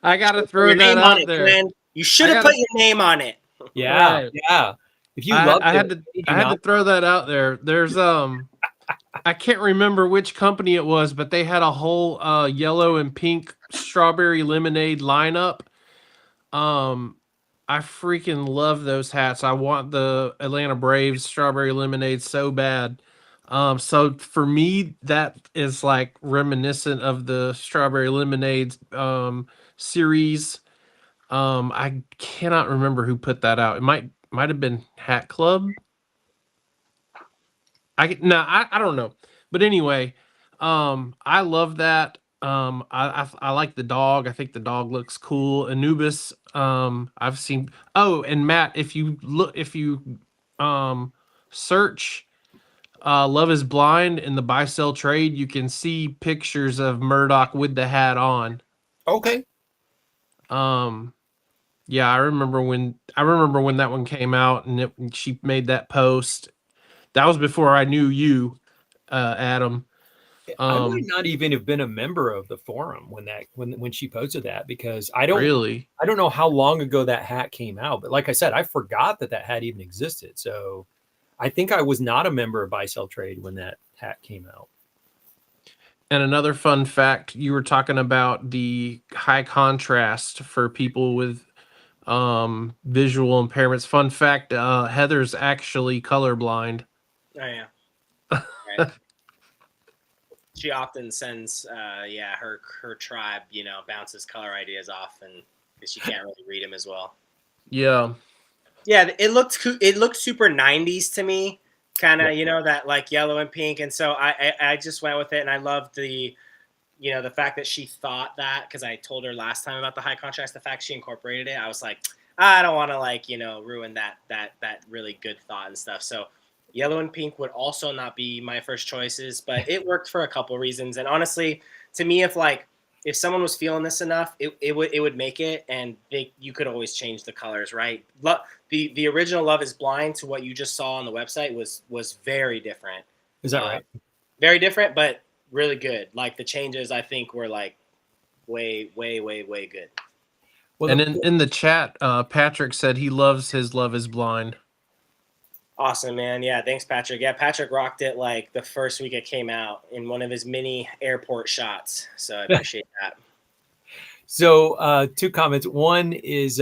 I gotta throw that out there. Glenn. You should have put your name on it. Yeah, right. Yeah. If you love I had to throw that out there. There's I can't remember which company it was, but they had a whole yellow and pink strawberry lemonade lineup. I freaking love those hats. I want the Atlanta Braves strawberry lemonade so bad. So for me, that is like reminiscent of the strawberry lemonade series. I cannot remember who put that out. It might have been Hat Club. I don't know. But anyway, I love that. I like the dog. I think the dog looks cool. Anubis, I've seen. Oh, and Matt, if you search Love is Blind in the buy sell trade, you can see pictures of Murdoch with the hat on. Okay. Yeah, I remember when that one came out and she made that post. That was before I knew you, Adam. I might not even have been a member of the forum when she posted that, because I don't know how long ago that hat came out. But like I said, I forgot that hat even existed. So I think I was not a member of Buy Sell Trade when that hat came out. And another fun fact, you were talking about the high contrast for people with visual impairments. Fun fact, Heather's actually colorblind. Oh yeah. Right. She often sends her tribe, bounces color ideas off, and because she can't really read them as well. Yeah. Yeah, it looked super 90s to me, kind of, that like yellow and pink, and so I just went with it, and I loved the fact that she thought that, because I told her last time about the high contrast, the fact she incorporated it, I was like, I don't want to ruin that really good thought and stuff. So yellow and pink would also not be my first choices, but it worked for a couple reasons, and honestly, to me, if someone was feeling this enough, it would make it, and you could always change the colors, right? The original Love is Blind to what you just saw on the website was very different. Is that right? Very different, but really good. Like the changes, I think, were like way good. Well, and in the chat, Patrick said he loves his Love is Blind. Awesome, man. Yeah, thanks, Patrick. Yeah, Patrick rocked it like the first week it came out in one of his mini airport shots. So I appreciate that. So 2 comments. One is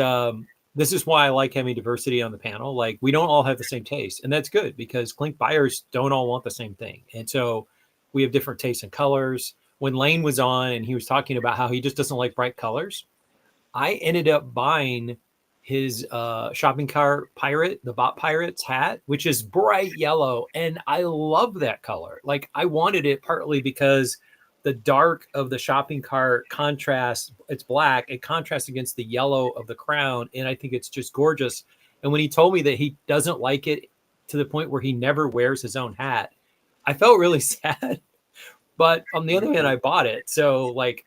this is why I like having diversity on the panel. Like, we don't all have the same taste, and that's good because Clink buyers don't all want the same thing. And so we have different tastes in colors. When Lane was on and he was talking about how he just doesn't like bright colors, I ended up buying his shopping cart pirate, the bot pirates hat, which is bright yellow, and I love that color. Like I wanted it partly because the dark of the shopping cart contrasts, it's black, it contrasts against the yellow of the crown, and I think it's just gorgeous. And when he told me that he doesn't like it to the point where he never wears his own hat, I felt really sad. But on the other hand, I bought it. So like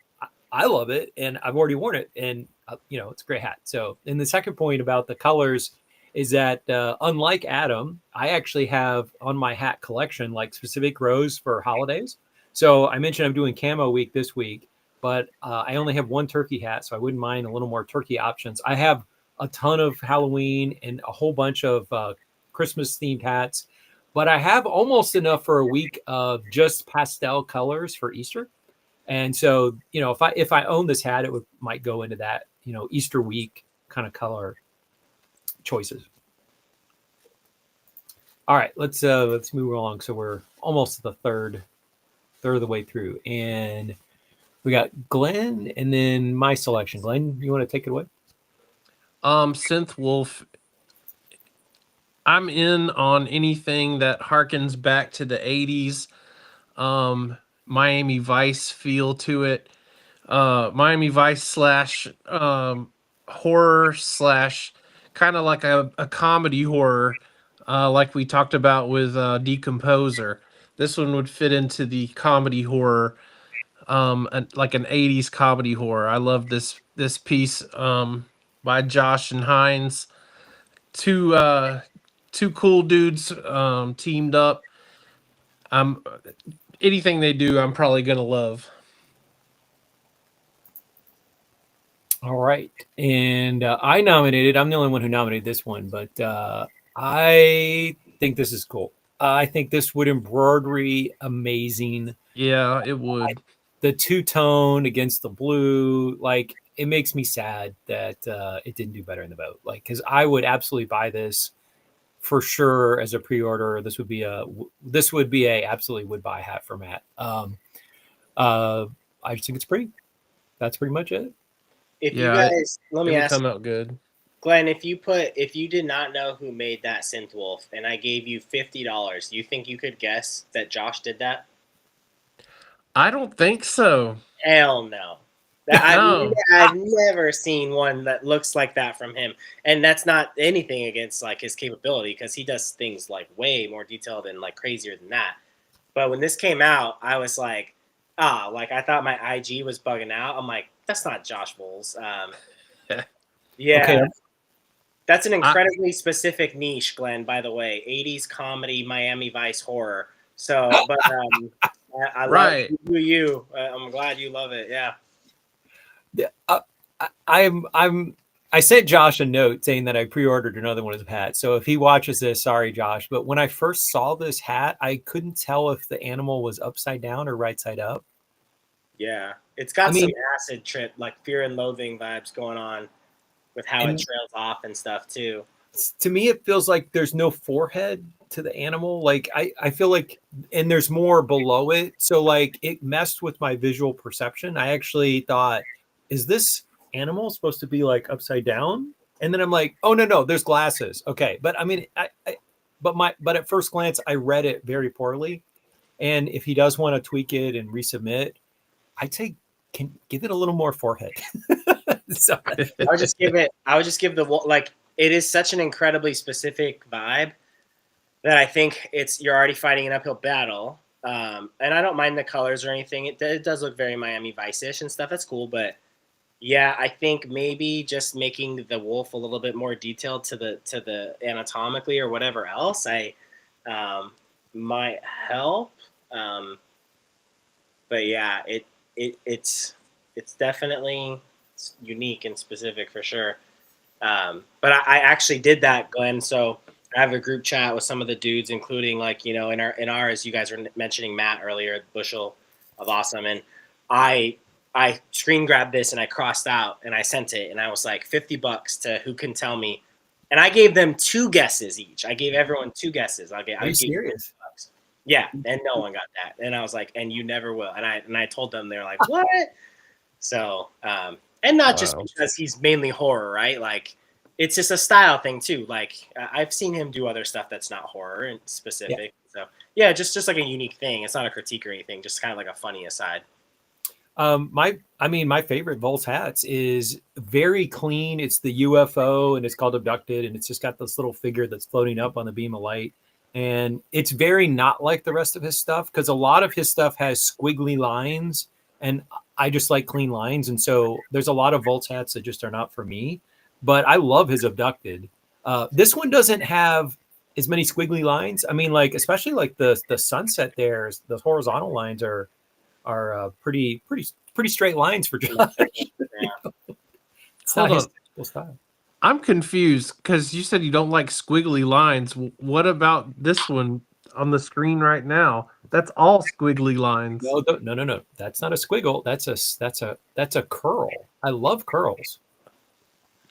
I love it and I've already worn it, and it's a great hat. So, and the second point about the colors is that unlike Adam, I actually have on my hat collection like specific rows for holidays. So I mentioned I'm doing camo week this week, but I only have one turkey hat, so I wouldn't mind a little more turkey options. I have a ton of Halloween and a whole bunch of Christmas themed hats, but I have almost enough for a week of just pastel colors for Easter. And so, if I own this hat, it might go into that, Easter week kind of color choices. All right, let's move along. So we're almost to the third of the way through, and we got Glenn, and then my selection. Glenn, you want to take it away? Synth Wolf. I'm in on anything that harkens back to the 80s. Miami Vice feel to it. Miami Vice slash horror slash kind of like a comedy horror, like we talked about with Decomposer. This one would fit into the comedy horror, like an 80s comedy horror. I love this piece by Josh and Hines. Two cool dudes teamed up. Anything they do, I'm probably gonna love. All right. And I'm the only one who nominated this one, but I think this is cool. I think this would embroidery amazing. Yeah, it would. The two-tone against the blue, like it makes me sad that it didn't do better in the vote. Like, because I would absolutely buy this for sure as a pre-order. This would be a absolutely would buy hat for Matt. I just think it's pretty. That's pretty much it. If you guys, let me ask, come out good. Glenn, if you did not know who made that Synth Wolf, and I gave you $50, do you think you could guess that Josh did that? I don't think so. Hell no. No. I've never seen one that looks like that from him, and that's not anything against like his capability, because he does things like way more detailed and like crazier than that. But when this came out, I was like, like I thought my IG was bugging out. I'm like, that's not Josh Bowles. Yeah, okay. That's an incredibly specific niche, Glenn. By the way, 80s comedy, Miami Vice horror. So, but I right. love you. I'm glad you love it. Yeah. I sent Josh a note saying that I pre-ordered another one of his hats. So if he watches this, sorry, Josh. But when I first saw this hat, I couldn't tell if the animal was upside down or right side up. Yeah, it's got some acid trip, like Fear and Loathing vibes going on with how it trails off and stuff too. To me, it feels like there's no forehead to the animal. Like I feel like, and there's more below it. So like it messed with my visual perception. I actually thought, is this animal supposed to be like upside down? And then I'm like, oh no, there's glasses. Okay. But I mean, but at first glance, I read it very poorly. And if he does want to tweak it and resubmit, I'd say give it a little more forehead. So I would just give the, like, it is such an incredibly specific vibe that I think you're already fighting an uphill battle. And I don't mind the colors or anything. It does look very Miami Vice-ish and stuff. That's cool. But yeah, I think maybe just making the wolf a little bit more detailed to the anatomically or whatever else, might help. But yeah, it's definitely unique and specific for sure. But I actually did that, Glenn. So I have a group chat with some of the dudes, including like, in ours, you guys were mentioning Matt earlier, Bushel of Awesome. And I screen grabbed this and I crossed out and I sent it and I was like $50 to who can tell me. And I gave them 2 guesses each. I gave everyone 2 guesses. Are you serious? Yeah. And no one got that. And I was like, and you never will. And I told them, they're like, what? So, and not just because he's mainly horror, right? Like it's just a style thing too. Like I've seen him do other stuff that's not horror and specific. So yeah, just like a unique thing. It's not a critique or anything. Just kind of like a funny aside. My favorite Volts hats is very clean. It's the UFO and it's called Abducted, and it's just got this little figure that's floating up on the beam of light. And it's very not like the rest of his stuff, because a lot of his stuff has squiggly lines, and I just like clean lines. And so there's a lot of Volts hats that just are not for me, but I love his Abducted. This one doesn't have as many squiggly lines. I mean, like, especially like the sunset there, the horizontal lines are pretty straight lines for Josh. It's Hold not his on. typical style. I'm confused because you said you don't like squiggly lines. What about this one on the screen right now? That's all squiggly lines. No. That's not a squiggle. That's a curl. I love curls.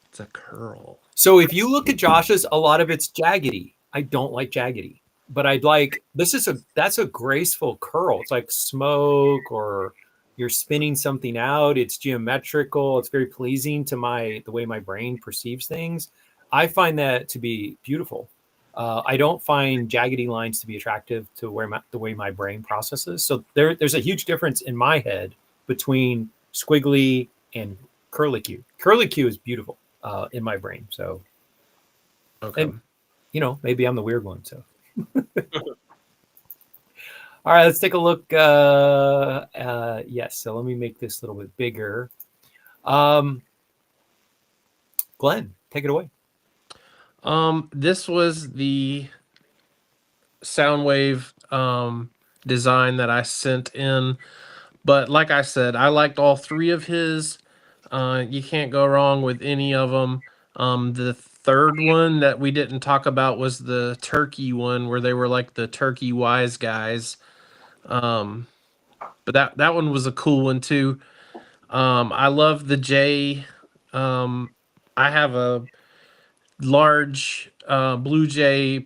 It's a curl. So if you look at Josh's, a lot of it's jaggedy. I don't like jaggedy, but I'd like that's a graceful curl. It's like smoke, or you're spinning something out. It's geometrical. It's very pleasing to the way my brain perceives things. I find that to be beautiful. I don't find jaggedy lines to be attractive to the way my brain processes. So there's a huge difference in my head between squiggly and curlicue. Curlicue is beautiful in my brain. So, Okay. and, maybe I'm the weird one. So. All right, let's take a look. Yes, so let me make this a little bit bigger. Glenn, take it away. This was the Soundwave design that I sent in, but like I said, I liked all three of his. You can't go wrong with any of them. The third one that we didn't talk about was the turkey one, where they were like the turkey wise guys. But that one was a cool one too. I love the J. I have a large Blue Jay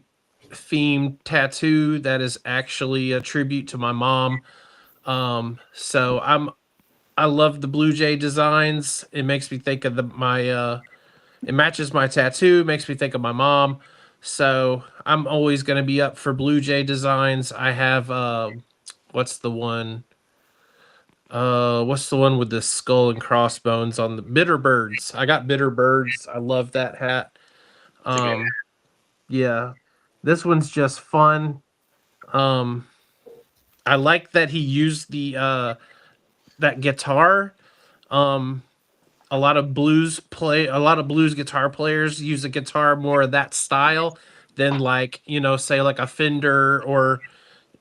themed tattoo that is actually a tribute to my mom. So I love the Blue Jay designs. It makes me think of it matches my tattoo, makes me think of my mom. So I'm always going to be up for Blue Jay designs. I have what's the one? What's the one with the skull and crossbones on the Bitter Birds? I got Bitter Birds. I love that hat. Yeah. This one's just fun. I like that he used the that guitar. A lot of blues guitar players use a guitar more of that style than like, say like a Fender or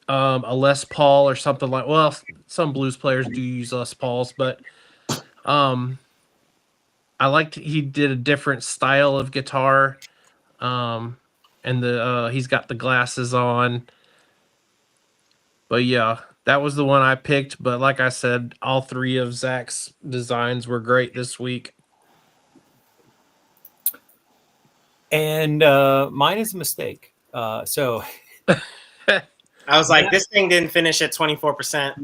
a Les Paul or something like. Well, some blues players do use Les Pauls, but I liked he did a different style of guitar. And he's got the glasses on. But yeah, that was the one I picked. But like I said, all three of Zach's designs were great this week. And mine is a mistake. So I was like, this thing didn't finish at 24%.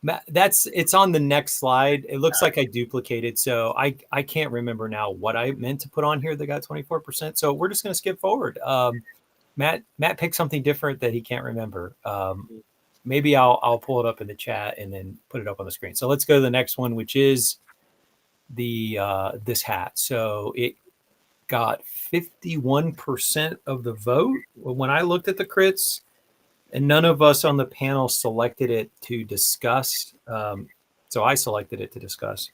it's on the next slide. It looks like I duplicated, so I can't remember now what I meant to put on here that got 24%. So we're just going to skip forward. Matt picked something different that he can't remember. Maybe I'll pull it up in the chat and then put it up on the screen. So let's go to the next one, which is the this hat. So it got 51% of the vote when I looked at the crits, and none of us on the panel selected it to discuss. So I selected it to discuss.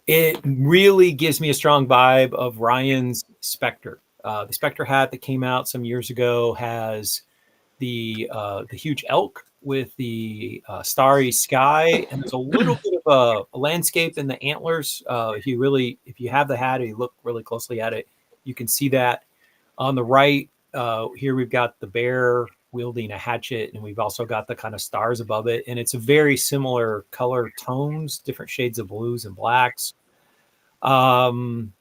It really gives me a strong vibe of Ryan's Spectre. The Spectre hat that came out some years ago has the huge elk with the starry sky, and there's a little bit of a landscape in the antlers. If you have the hat or you look really closely at it, you can see that. On the right, here we've got the bear wielding a hatchet, and we've also got the kind of stars above it, and it's a very similar color tones, different shades of blues and blacks. I'm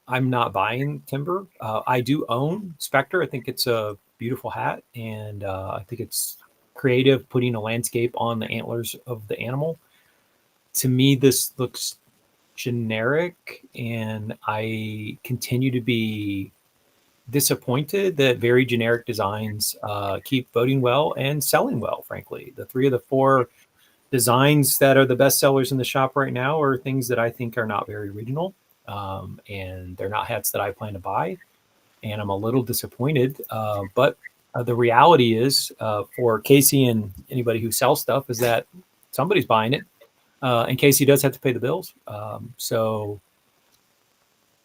not buying Timber. I do own Spectre. I think it's a beautiful hat, and I think it's creative, putting a landscape on the antlers of the animal. To me, this looks generic, and I continue to be disappointed that very generic designs keep voting well and selling well. Frankly, the 3 of the 4 designs that are the best sellers in the shop right now are things that I think are not very original, and they're not hats that I plan to buy. And I'm a little disappointed. But the reality is, for Casey and anybody who sells stuff, is that somebody's buying it, and Casey does have to pay the bills. So,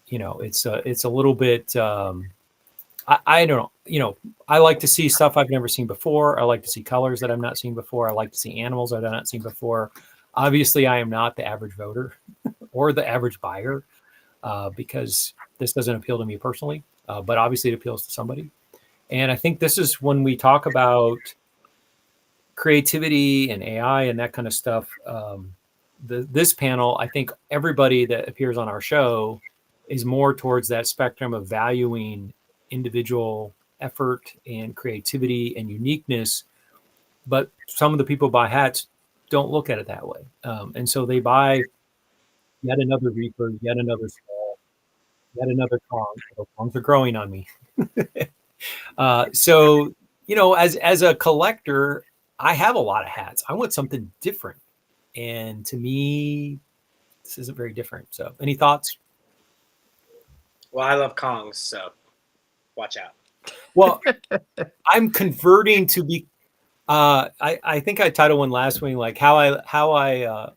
it's a little bit. I don't know. I like to see stuff I've never seen before. I like to see colors that I've not seen before. I like to see animals that I've not seen before. Obviously, I am not the average voter or the average buyer, because this doesn't appeal to me personally, but obviously it appeals to somebody. And I think this is when we talk about creativity and AI and that kind of stuff. This panel, I think everybody that appears on our show is more towards that spectrum of valuing individual effort and creativity and uniqueness. But some of the people buy hats don't look at it that way. And so they buy yet another Reaper, yet another Skull, yet another Kong. Kongs are growing on me. So, as a collector, I have a lot of hats. I want something different. And to me, this isn't very different. So any thoughts? Well, I love Kongs, so watch out. Well, I'm converting to be. I think I titled one last week, like how I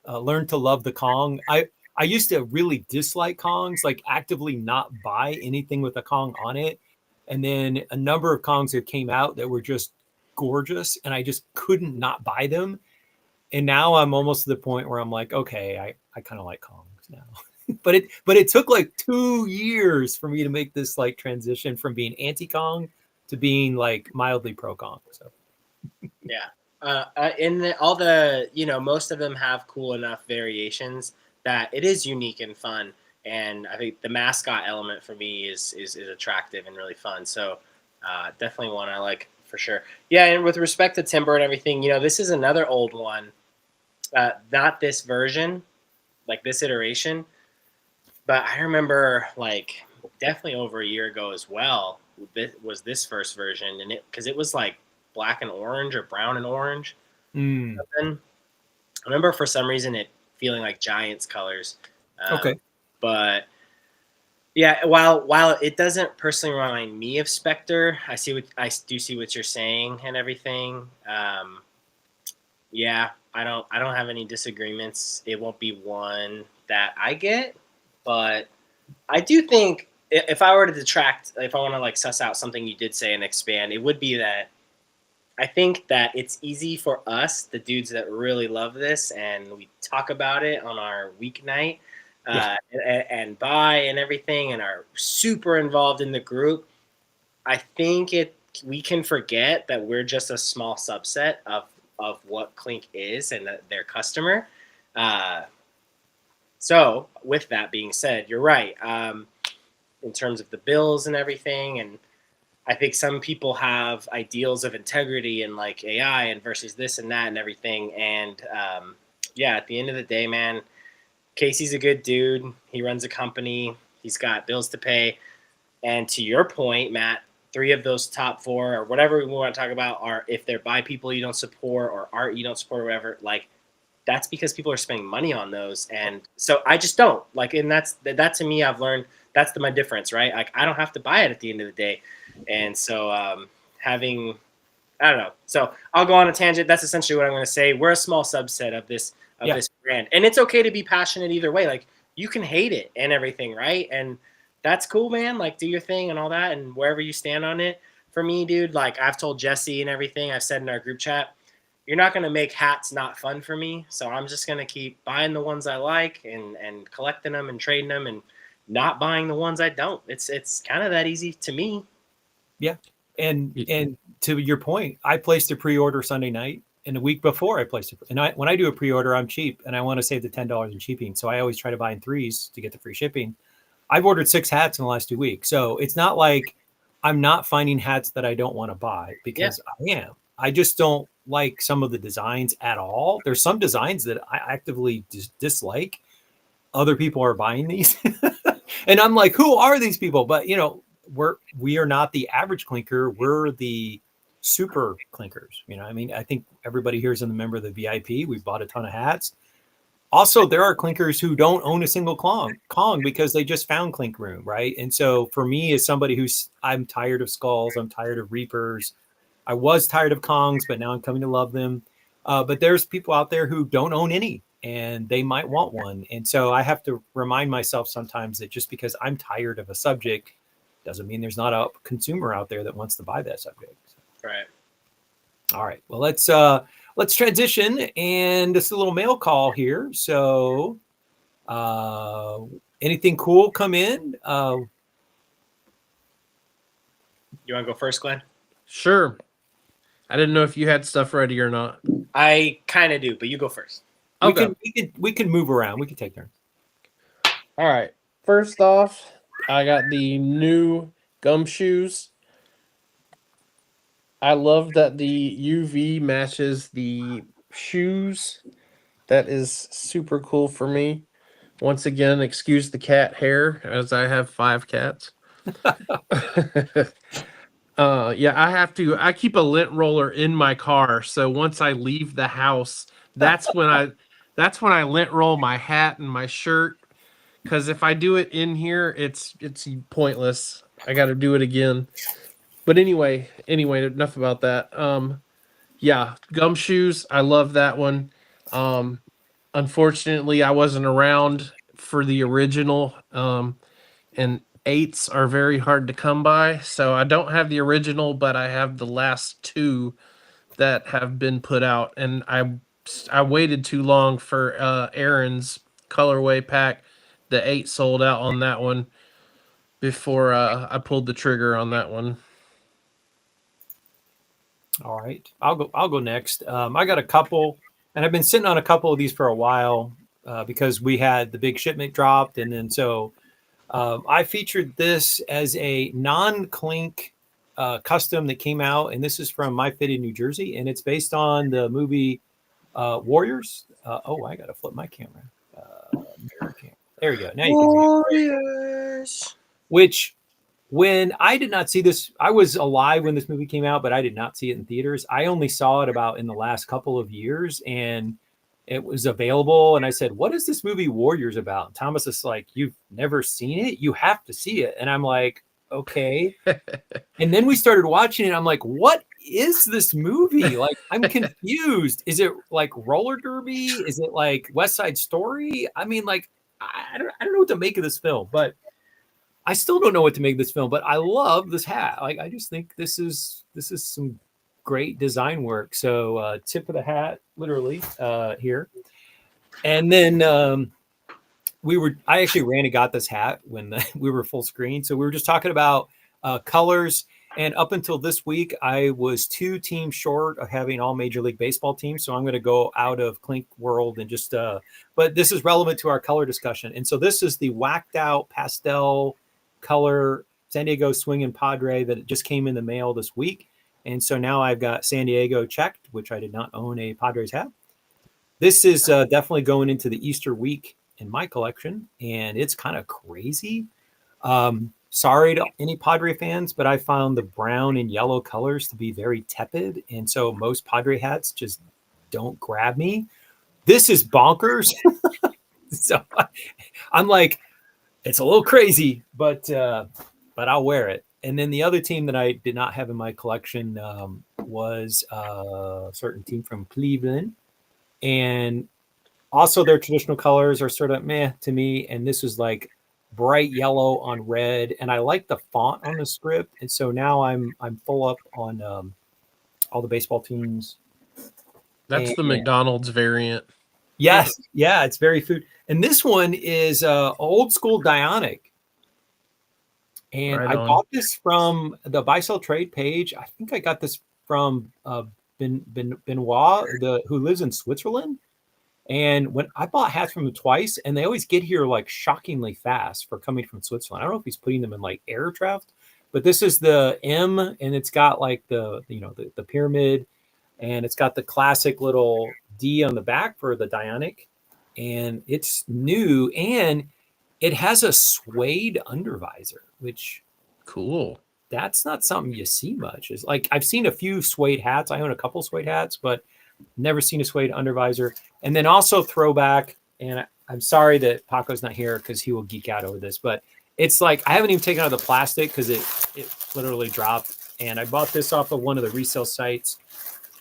learned to love the Kong. I used to really dislike Kongs, like actively not buy anything with a Kong on it, and then a number of Kongs that came out that were just gorgeous, and I just couldn't not buy them. And now I'm almost to the point where I'm like, okay, I kind of like Kongs now. But it took like 2 years for me to make this like transition from being anti-Kong to being like mildly pro-Kong. So Yeah. Most of them have cool enough variations that it is unique and fun. And I think the mascot element for me is attractive and really fun. So definitely one I like for sure. Yeah, and with respect to Timber and everything, this is another old one. Not this version, like this iteration. But I remember, like, definitely over a year ago as well, was this first version, and because it was like black and orange or brown and orange. Mm. I remember for some reason it feeling like Giants colors. Okay. But yeah, while it doesn't personally remind me of Spectre, I do see what you're saying and everything. Yeah, I don't have any disagreements. It won't be one that I get. But I do think if I were to if I want to like suss out something you did say and expand, it would be that I think that it's easy for us, the dudes that really love this, and we talk about it on our weeknight and buy and everything and are super involved in the group. I think we can forget that we're just a small subset of what Clink is and their customer. So with that being said, you're right. In terms of the bills and everything, and I think some people have ideals of integrity and like AI and versus this and that and everything. And at the end of the day, man, Casey's a good dude. He runs a company. He's got bills to pay. And to your point, Matt, 3 of those top 4 or whatever we want to talk about are if they're by people you don't support or art you don't support or whatever, like, that's because people are spending money on those. And so I just don't like, and that to me, I've learned that's my difference, right? Like I don't have to buy it at the end of the day. And so I don't know. So I'll go on a tangent. That's essentially what I'm going to say. We're a small subset of this brand, and it's okay to be passionate either way. Like you can hate it and everything, right? And that's cool, man. Like do your thing and all that, and wherever you stand on it. For me, dude, like I've told Jesse and everything, I've said in our group chat, you're not going to make hats not fun for me. So I'm just going to keep buying the ones I like and collecting them and trading them and not buying the ones I don't. It's kind of that easy to me. Yeah. And to your point, I placed a pre-order Sunday night, and a week before I placed it. And when I do a pre-order, I'm cheap and I want to save the $10 in shipping. So I always try to buy in 3s to get the free shipping. I've ordered 6 hats in the last 2 weeks. So it's not like I'm not finding hats that I don't want to buy, because I am. I just don't like some of the designs at all. There's some designs that I actively dislike. other people are buying these. And I'm like, who are these people? But we are not the average clinker. We're the super clinkers. I mean, I think everybody here is a member of the VIP. We've bought a ton of hats. Also, there are clinkers who don't own a single Kong because they just found Clink Room, right? And so for me, as somebody I'm tired of skulls, I'm tired of Reapers. I was tired of Kongs, but now I'm coming to love them. But there's people out there who don't own any, and they might want one. And so I have to remind myself sometimes that just because I'm tired of a subject doesn't mean there's not a consumer out there that wants to buy that subject. Right. All right. Well, let's transition, and this is a little mail call here. So, anything cool come in? You want to go first, Glenn? Sure. I didn't know if you had stuff ready or not. I kind of do, but you go first. Okay. We can move around. We can take turns. All right. First off, I got the new gumshoes. I love that the UV matches the shoes. That is super cool for me. Once again, excuse the cat hair, as I have 5 cats. I keep a lint roller in my car, so once I leave the house, that's when I lint roll my hat and my shirt. Because if I do it in here, it's pointless. I got to do it again. But anyway, enough about that. Gumshoes. I love that one. Unfortunately, I wasn't around for the original. And 8s are very hard to come by. So I don't have the original, but I have the last 2 that have been put out. And I waited too long for Aaron's colorway pack. The 8 sold out on that one before I pulled the trigger on that one. All right, I'll go next. I got a couple, and I've been sitting on a couple of these for a while because we had the big shipment dropped, and then so I featured this as a non-clink custom that came out, and this is from My Fitted, New Jersey, and it's based on the movie Warriors. I gotta flip my camera. There we go. Now you can see it. Warriors. Which, when I did not see this, I was alive when this movie came out, but I did not see it in theaters. I only saw it about in the last couple of years, and it was available. And I said, "What is this movie Warriors about?" And Thomas is like, "You've never seen it? You have to see it." And I'm like, "Okay." And then we started watching it. I'm like, "What is this movie? Like, I'm confused. Is it like roller derby? Is it like West Side Story? I mean, like, I don't know what to make of this film, but I still don't know what to make of this film, but I love this hat. Like, I just think this is some great design work. So tip of the hat, literally, here. And then I actually ran and got this hat when we were full screen. So we were just talking about colors. And up until this week, I was 2 teams short of having all Major League Baseball teams. So I'm going to go out of Clink world and just, but this is relevant to our color discussion. And so this is the whacked out pastel color San Diego Swingin' Padre that just came in the mail this week. And so now I've got San Diego checked, which I did not own a Padres hat. This is definitely going into the Easter week in my collection, and it's kind of crazy. Sorry to any Padre fans, but I found the brown and yellow colors to be very tepid. And so most Padre hats just don't grab me. This is bonkers. So I'm like, it's a little crazy, but I'll wear it. And then the other team that I did not have in my collection was a certain team from Cleveland. And also their traditional colors are sort of meh to me. And this was like bright yellow on red. And I like the font on the script. And so now I'm full up on all the baseball teams. That's the McDonald's variant. Yes. Yeah, it's very food. And this one is old school Dionic. And I bought this from the buy sell trade page. I think I got this from Benoit, who lives in Switzerland. And when I bought hats from him twice, and they always get here like shockingly fast for coming from Switzerland. I don't know if he's putting them in like air draft, but this is the M, and it's got like the pyramid, and it's got the classic little D on the back for the Dionic. and it's new, and it has a suede undervisor, which Cool. that's not something you see much. Is like I've seen a few suede hats. I own a couple suede hats, but never seen a suede undervisor. And then also throwback. And I'm sorry that Paco's not here because he will geek out over this, but it's like I haven't even taken out the plastic because it literally dropped. And I bought this off of one of the resale sites.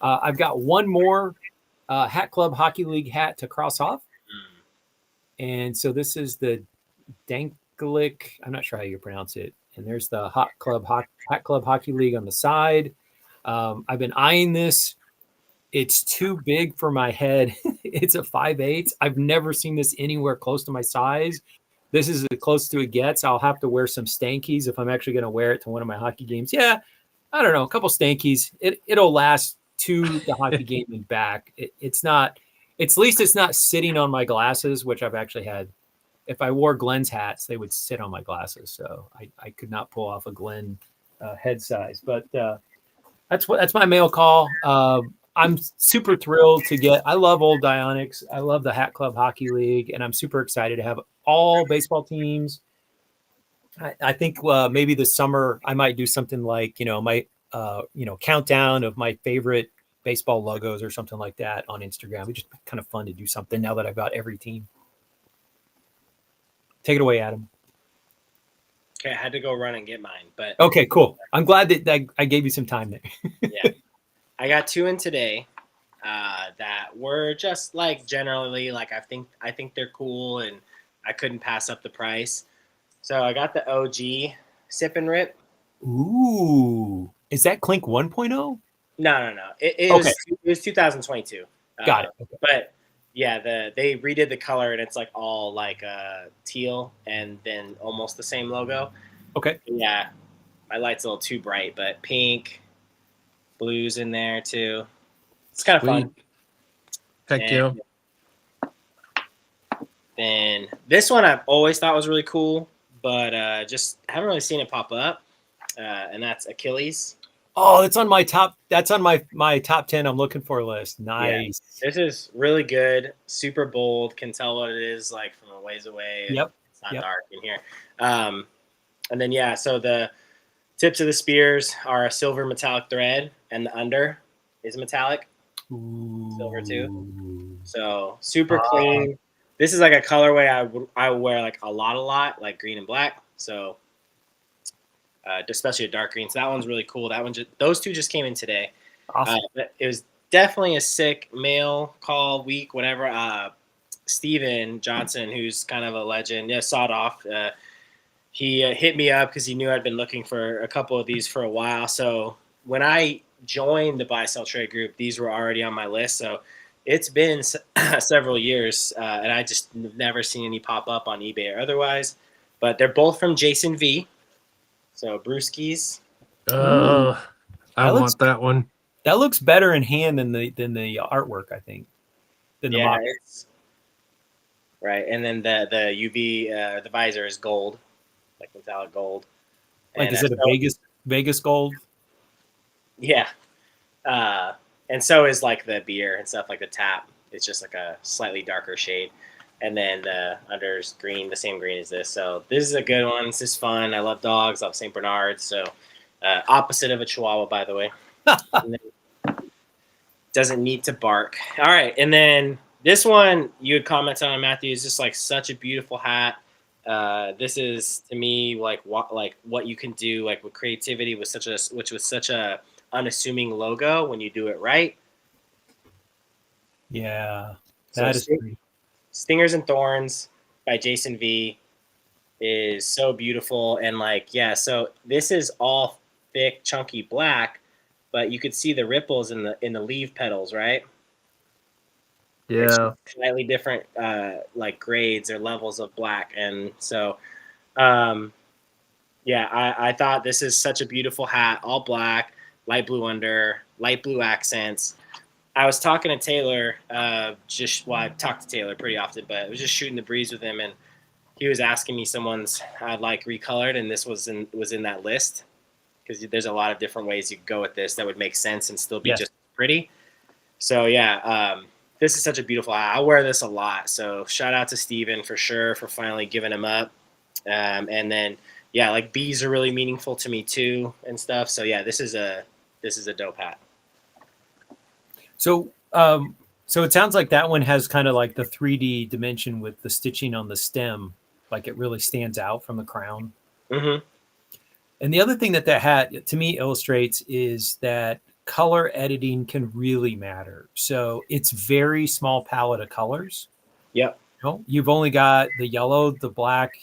I've got one more Hat Club Hockey League hat to cross off. And so this is the Danklick. I'm not sure how you pronounce it. And there's the Hat Club Hockey League on the side. I've been eyeing this. It's too big for my head. It's a 5/8. I've never seen this anywhere close to my size. This is as close to it gets. I'll have to wear some Stankies if I'm actually going to wear it to one of my hockey games. Yeah, I don't know, a couple Stankies. It'll last to the hockey game and back. It's not. It's at least it's not sitting on my glasses, which I've actually had. If I wore Glenn's hats, they would sit on my glasses. So I could not pull off a Glenn head size. But that's my mail call. I'm super thrilled to get. I love Old Dionics. I love the Hat Club Hockey League, and I'm super excited to have all baseball teams. I think maybe this summer I might do something like my countdown of my favorite baseball logos or something like that on Instagram. It's just kind of fun to do something now that I've got every team. Take it away, Adam. Okay, I had to go run and get mine, but okay, cool. I'm glad that I gave you some time there. yeah, I got two in today that were just like generally like I think they're cool, and I couldn't pass up the price. So I got the OG Sip and Rip. Ooh, is that Clink 1.0? No. It was 2022. Got it. Okay. But yeah, they redid the color, and it's like all like teal and then almost the same logo. Okay. Yeah, my light's a little too bright, but pink, blues in there too. It's kind of fun. Heck yeah. Then this one I've always thought was really cool, but just haven't really seen it pop up. And that's Achilles. Oh, that's on my top. That's on my top 10 I'm looking for list. Nice. Yeah, this is really good. Super bold. Can tell what it is like from a ways away. Yep. It's not dark in here. And then so the tips of the spears are a silver metallic thread, and the under is metallic. Ooh. Silver too. So super clean. This is like a colorway I would wear like a lot, like green and black. So especially a dark green. So that one's really cool. That one those two just came in today. Awesome. It was definitely a sick mail call week, whatever. Steven Johnson, who's kind of a legend, sawed off. He hit me up because he knew I'd been looking for a couple of these for a while. So when I joined the buy sell trade group, these were already on my list. So it's been several years, and I just never seen any pop up on eBay or otherwise. But they're both from Jason V. So Brewskis. I want that one. That looks better in hand than the artwork, I think. Than the mock. Right, and then the UV the visor is gold, like metallic gold. Like, is it a Vegas gold? Yeah, and so is like the beer and stuff, like the tap. It's just like a slightly darker shade, and then the under's green, the same green as this. So this is a good one. This is fun. I love dogs. I love St. Bernards. So opposite of a Chihuahua, by the way. Doesn't need to bark. All right, and then this one you had commented on, Matthew, is just like such a beautiful hat. This is to me like what you can do like with creativity with such a unassuming logo when you do it right. Yeah, that is pretty. Stingers and Thorns by Jason V is so beautiful, and so this is all thick, chunky black, but you could see the ripples in the leaf petals, right? Yeah, slightly different like grades or levels of black, and so I thought this is such a beautiful hat, all black, light blue under, light blue accents. I was talking to Taylor, I talk to Taylor pretty often, but I was just shooting the breeze with him, and he was asking me someone's recolored, and this was in that list, because there's a lot of different ways you could go with this that would make sense and still be just pretty. So this is such a beautiful hat. I wear this a lot. So shout out to Steven for sure for finally giving him up. And then yeah, like bees are really meaningful to me too and stuff. So yeah, this is a dope hat. So, so it sounds like that one has kind of like the 3D dimension with the stitching on the stem, like it really stands out from the crown. Mm-hmm. And the other thing that hat to me illustrates is that color editing can really matter. So it's very small palette of colors. Yep. You know, you've only got the yellow, the black,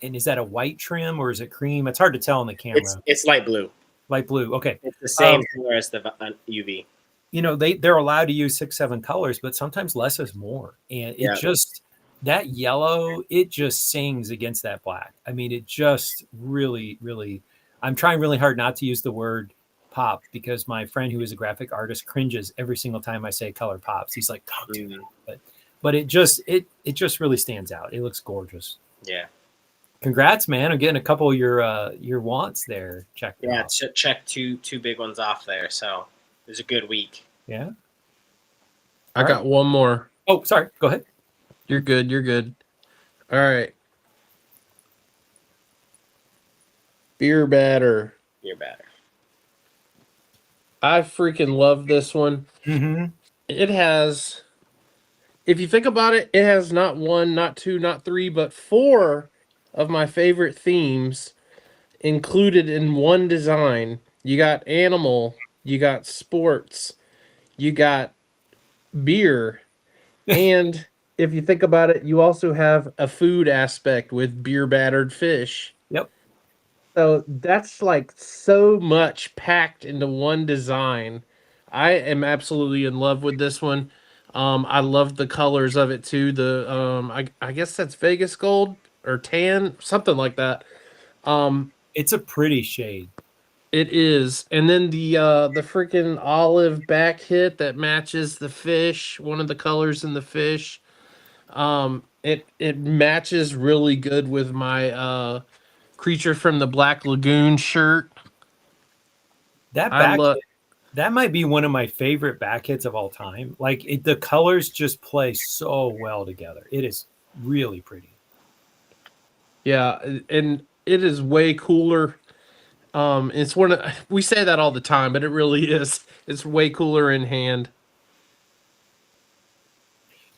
and is that a white trim or is it cream? It's hard to tell on the camera. It's light blue. Light blue. Okay. It's the same color as the UV. You know, they're allowed to use 6-7 colors, but sometimes less is more. And it just, that yellow, it just sings against that black. I mean, it just really, really, I'm trying really hard not to use the word pop because my friend who is a graphic artist cringes every single time I say color pops. He's like, don't do that. But it just really stands out. It looks gorgeous. Yeah. Congrats, man. I'm getting a couple of your wants there. Check. Yeah, check two big ones off there. So it was a good week. Yeah. I got one more. Oh, sorry. Go ahead. You're good. You're good. All right. Beer batter. Beer batter. I freaking love this one. Mm-hmm. It has, if you think about it, it has not one, not two, not three, but four of my favorite themes included in one design. You got animal, you got sports, you got beer, and if you think about it, you also have a food aspect with beer battered fish. Yep. So that's like so much packed into one design. I am absolutely in love with this one. I love the colors of it too. I guess that's Vegas gold or tan, something like that. It's a pretty shade. It is. And then the freaking olive back hit that matches the fish, one of the colors in the fish. It matches really good with my Creature from the Black Lagoon shirt. That that might be one of my favorite back hits of all time. Like the colors just play so well together. It is really pretty. Yeah, and it is way cooler. It's one of, we say that all the time, but it really is. It's way cooler in hand.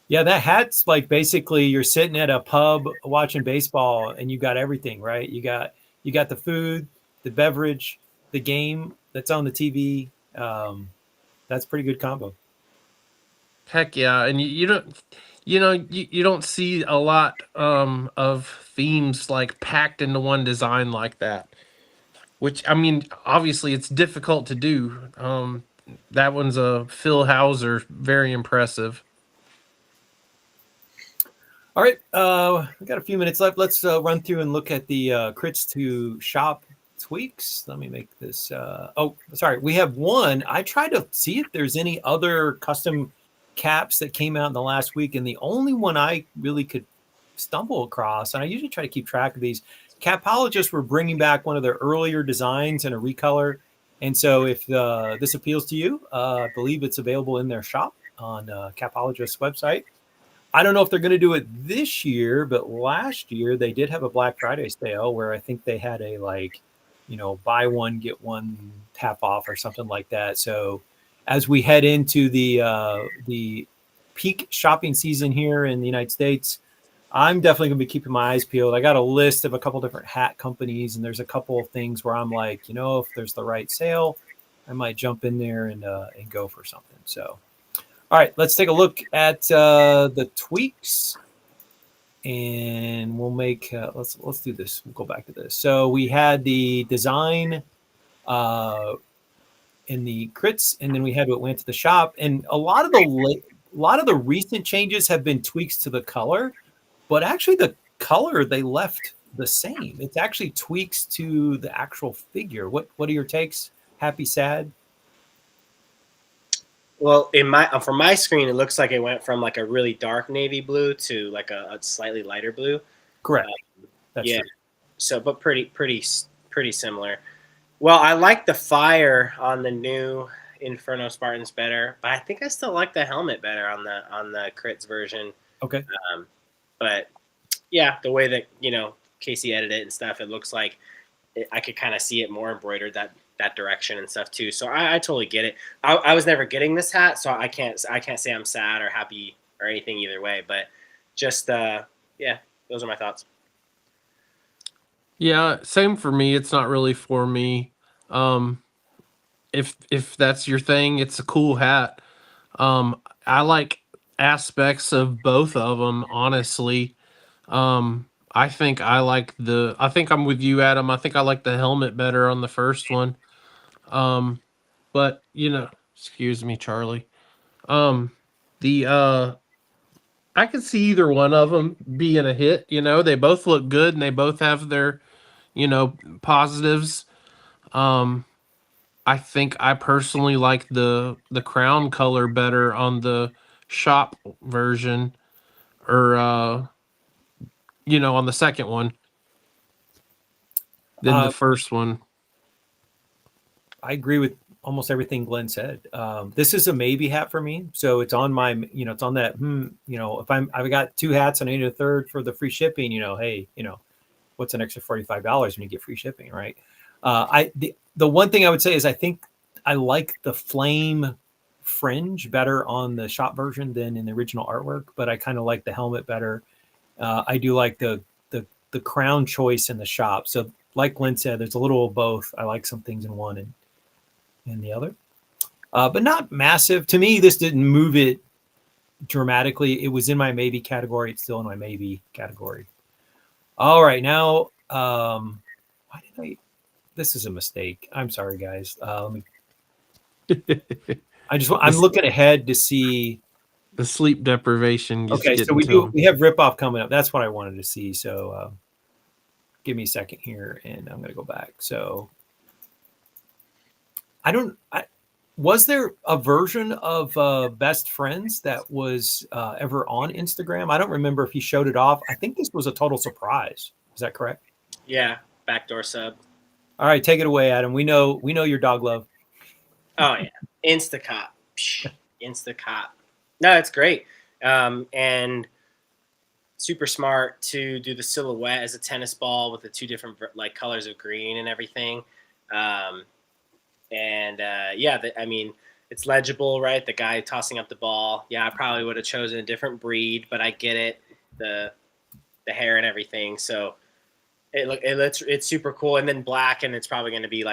Yeah, that hat's like basically you're sitting at a pub watching baseball and you got everything, right? You got the food, the beverage, the game that's on the TV. That's a pretty good combo. Heck yeah, and you don't, you don't see a lot of themes like packed into one design like that. Which, I mean, obviously it's difficult to do. That one's a Phil Hauser, very impressive. All right, we got a few minutes left. Let's run through and look at the crits to shop tweaks. Let me make this. Oh, sorry, we have one. I tried to see if there's any other custom caps that came out in the last week, and the only one I really could stumble across, and I usually try to keep track of these. Capologists were bringing back one of their earlier designs in a recolor, and so if this appeals to you, I believe it's available in their shop on Capologist's website. I don't know if they're going to do it this year, but last year they did have a Black Friday sale where I think they had a buy one get one half off or something like that. So as we head into the peak shopping season here in the United States, I'm definitely going to be keeping my eyes peeled. I got a list of a couple different hat companies, and there's a couple of things where I'm like, if there's the right sale, I might jump in there and go for something. So. All right, let's take a look at the tweaks, and we'll make. Let's do this. We'll go back to this. So we had the design in the crits, and then we had what went to the shop. And a lot of the recent changes have been tweaks to the color, but actually the color they left the same. It's actually tweaks to the actual figure. What are your takes? Happy, sad? Well, from my screen, it looks like it went from like a really dark navy blue to like a slightly lighter blue. Correct. That's yeah. true. So, but pretty similar. Well, I like the fire on the new Inferno Spartans better, but I think I still like the helmet better on the crits version. Okay. But yeah, the way that Casey edited it and stuff, it looks like I could kind of see it more embroidered that direction and stuff too. So I totally get it. I was never getting this hat, so I can't say I'm sad or happy or anything either way. But just yeah, those are my thoughts. Yeah, same for me. It's not really for me. If that's your thing, it's a cool hat. I like aspects of both of them, honestly. I think I think I'm with you, Adam. I think I like the helmet better on the first one. But excuse me, Charlie. The I could see either one of them being a hit. They both look good and they both have their, positives. I think I personally like the crown color better on the shop version, or on the second one than the first one. I agree with almost everything Glenn said. This is a maybe hat for me. So it's on my, it's on that, if I've got 2 hats and I need a third for the free shipping, hey, what's an extra $45 when you get free shipping, right? The one thing I would say is I think I like the flame fringe better on the shop version than in the original artwork, but I kind of like the helmet better. I do like the crown choice in the shop. So like Glenn said, there's a little of both. I like some things in one and the other, but not massive. To me, this didn't move it dramatically. It was in my maybe category. It's still in my maybe category. All right, now, why did I? This is a mistake. I'm sorry, guys. Let me. I'm looking ahead to see the sleep deprivation. Okay, so we have rip off coming up. That's what I wanted to see. So give me a second here, and I'm going to go back. So was there a version of Best Friends that was ever on Instagram? I don't remember if he showed it off. I think this was a total surprise. Is that correct? Yeah, backdoor sub. All right, take it away, Adam. We know your dog love. Oh yeah, Instacop. Instacop. No, it's great. And super smart to do the silhouette as a tennis ball with the 2 different colors of green and everything. I mean, it's legible, right? The guy tossing up the ball. Yeah, I probably would have chosen a different breed, but I get it. The hair and everything. So it's super cool. And then black, and it's probably going to be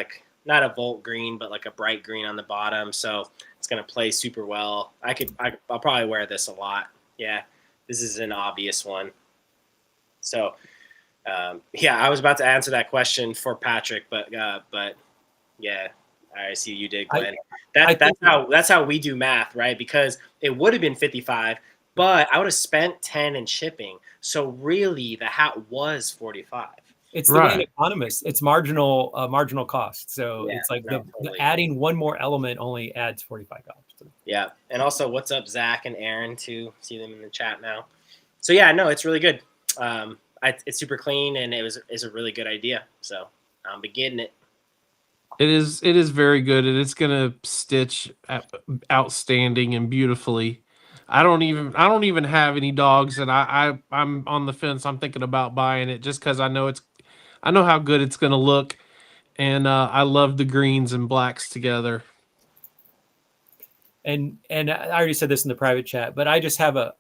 not a Volt green, but a bright green on the bottom. So it's going to play super well. I'll probably wear this a lot. Yeah, this is an obvious one. So, I was about to answer that question for Patrick, but yeah, I see you did, Glenn. That's how we do math, right? Because it would have been 55, but I would have spent 10 in shipping. So really, the hat was 45. It's the way economists. It's marginal cost. So it's totally. The adding one more element only adds $45. Yeah, and also, what's up, Zach and Aaron? To see them in the chat now. So yeah, no, it's really good. It's super clean, and it's a really good idea. So I'm beginning it. It is very good, and it's gonna stitch outstanding and beautifully. I don't even have any dogs, and I'm on the fence. I'm thinking about buying it just because I know how good it's gonna look, and I love the greens and blacks together. And I already said this in the private chat, but I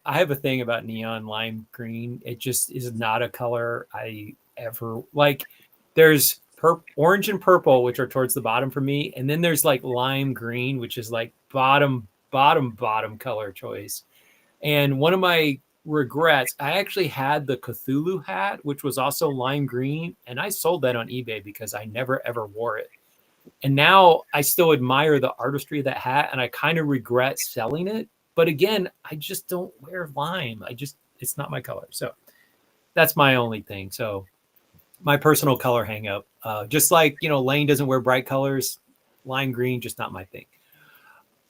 have a thing about neon lime green. It just is not a color I ever like. There's orange and purple, which are towards the bottom for me, and then there's lime green, which is bottom color choice. And one of my regrets, I actually had the Cthulhu hat, which was also lime green, and I sold that on eBay because I never ever wore it. And now I still admire the artistry of that hat, and I kind of regret selling it. But again, I just don't wear lime. It's not my color. So that's my only thing. So my personal color hang up. Just like, Lane doesn't wear bright colors, lime green, just not my thing.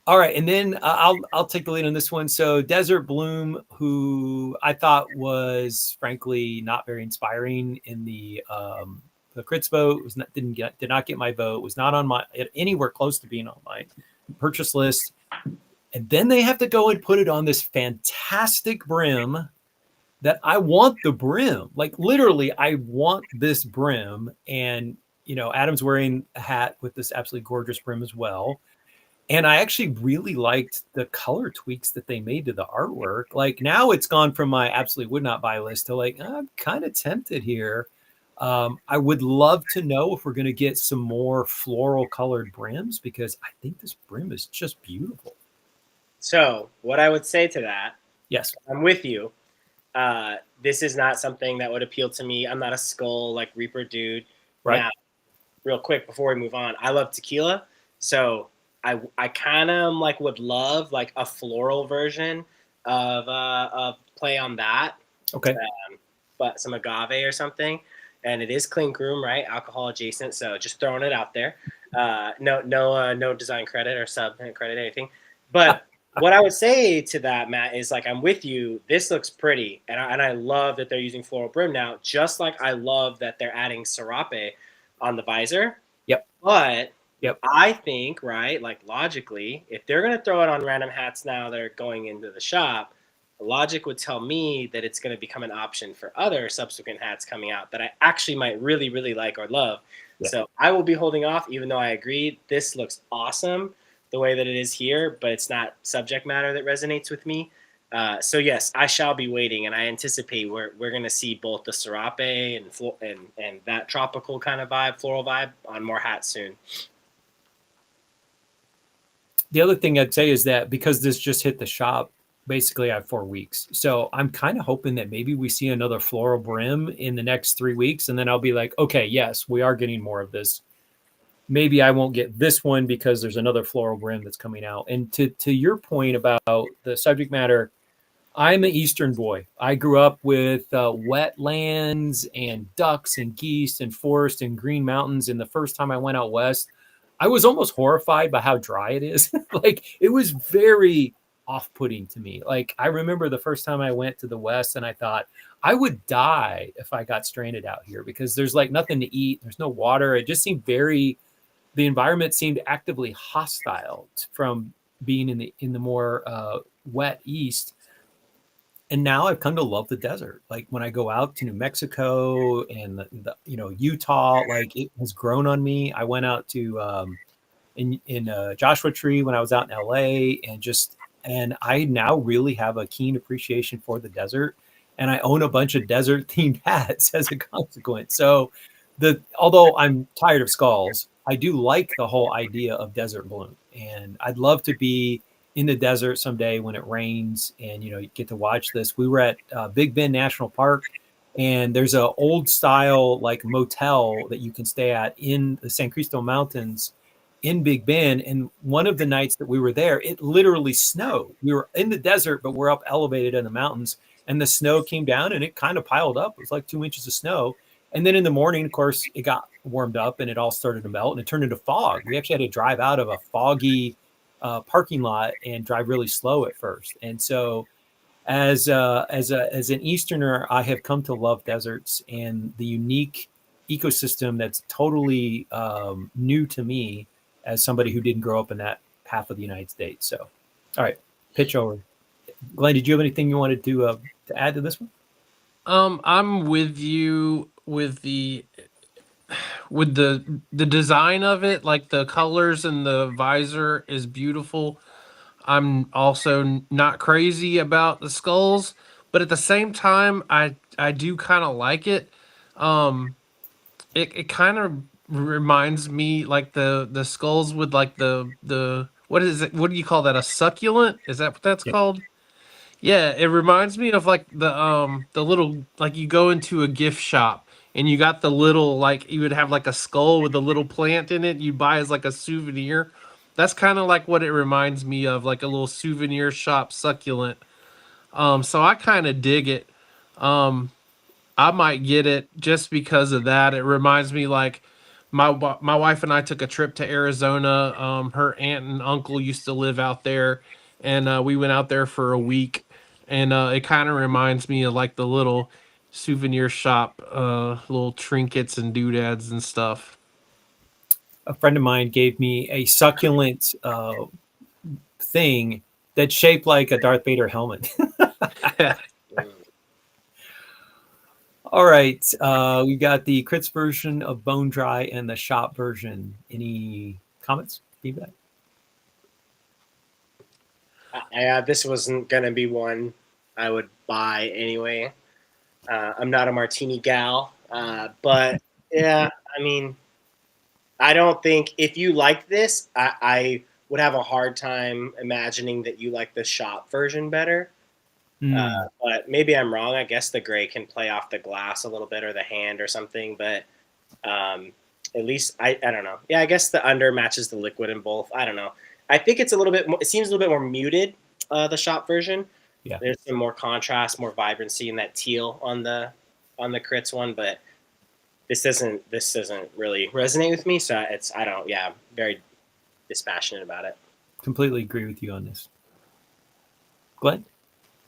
All right. And then I'll take the lead on this one. So Desert Bloom, who I thought was frankly not very inspiring in the crits vote, did not get my vote, was not on my anywhere close to being on my purchase list. And then they have to go and put it on this fantastic brim that I want the brim. Like literally, I want this brim. And, you know, Adam's wearing a hat with this absolutely gorgeous brim as well. And I actually really liked the color tweaks that they made to the artwork. Like now it's gone from my absolutely would not buy list to like, I'm kind of tempted here. I would love to know if we're going to get some more floral colored brims because I think this brim is just beautiful. So what I would say to that, Yes, I'm with you. This is not something that would appeal to me. I'm not a skull like Reaper dude. right. Now, real quick before we move on, I love tequila, so I kind of like would love like a floral version of play on that, Okay. but some agave or something. And it is clean groom, right? Alcohol adjacent. So just throwing it out there. No design credit or sub credit, anything. But what I would say to that, Matt, is like I'm with you. This looks pretty, and I love that they're using floral brim now. Just like I love that they're adding serape on the visor. Yep. But Yep. I think, right, like logically, if they're gonna throw it on random hats now that are going into the shop, logic would tell me that it's going to become an option for other subsequent hats coming out that I actually might really, really like or love. Yeah. So I will be holding off, even though I agree this looks awesome the way that it is here, but it's not subject matter that resonates with me. So yes, I shall be waiting, and I anticipate we're going to see both the serape and that tropical kind of vibe, floral vibe on more hats soon. The other thing I'd say is that because this just hit the shop, basically I have 4 weeks. So I'm kind of hoping that maybe we see another floral brim in the next 3 weeks. And then I'll be like, okay, yes, we are getting more of this. Maybe I won't get this one because there's another floral brim that's coming out. And to your point about the subject matter, I'm an Eastern boy. I grew up with wetlands and ducks and geese and forest and green mountains. And the first time I went out west, I was almost horrified by how dry it is. Like it was very off-putting to me. Like I remember the first time I went to the West and I thought I would die if I got stranded out here because there's like nothing to eat. There's no water. It just seemed the environment seemed actively hostile from being in the more wet East. And now I've come to love the desert. Like when I go out to New Mexico and the Utah, like it has grown on me. I went out to in Joshua Tree when I was out in LA and I now really have a keen appreciation for the desert, and I own a bunch of desert themed hats as a consequence. So although I'm tired of skulls, I do like the whole idea of desert bloom, and I'd love to be in the desert someday when it rains and you get to watch this. We were at Big Bend National Park, and there's a old style like motel that you can stay at in the San Cristo Mountains in Big Bend. And one of the nights that we were there, it literally snowed. We were in the desert, but we're up elevated in the mountains, and the snow came down and it kind of piled up. It was like 2 inches of snow. And then in the morning, of course, it got warmed up and it all started to melt and it turned into fog. We actually had to drive out of a foggy parking lot and drive really slow at first. And so as an Easterner, I have come to love deserts and the unique ecosystem that's totally new to me as somebody who didn't grow up in that half of the United States. So, all right, pitch over. Glenn, did you have anything you wanted to add to this one? I'm with you with the design of it, like the colors and the visor is beautiful. I'm also not crazy about the skulls, but at the same time, I do kind of like it. It kind of reminds me like the skulls with like the what is it? What do you call that? A succulent? Is that what that's called? Yeah, it reminds me of like the little like you go into a gift shop and you got the little like you would have like a skull with a little plant in it you buy as like a souvenir. That's kind of like what it reminds me of, like a little souvenir shop succulent. So I kind of dig it. I might get it just because of that. It reminds me like my wife and I took a trip to Arizona. Her aunt and uncle used to live out there, and we went out there for a week. And it kind of reminds me of like the little souvenir shop, little trinkets and doodads and stuff. a friend of mine gave me a succulent thing that's shaped like a Darth Vader helmet. All right, we got the crits version of Bone Dry and the shop version. Any comments, feedback? This wasn't gonna be one I would buy anyway. I'm not a martini gal, but yeah, I mean, I don't think if you like this, I would have a hard time imagining that you like the shop version better. But maybe I'm wrong. I guess the gray can play off the glass a little bit or the hand or something. But at least I don't know. Yeah, I guess the under matches the liquid in both. I don't know. I think it's a little bit more, it seems a little bit more muted, the shop version. Yeah. There's some more contrast, more vibrancy in that teal on the crits one, but this doesn't really resonate with me. So I'm very dispassionate about it. Completely agree with you on this. Glenn?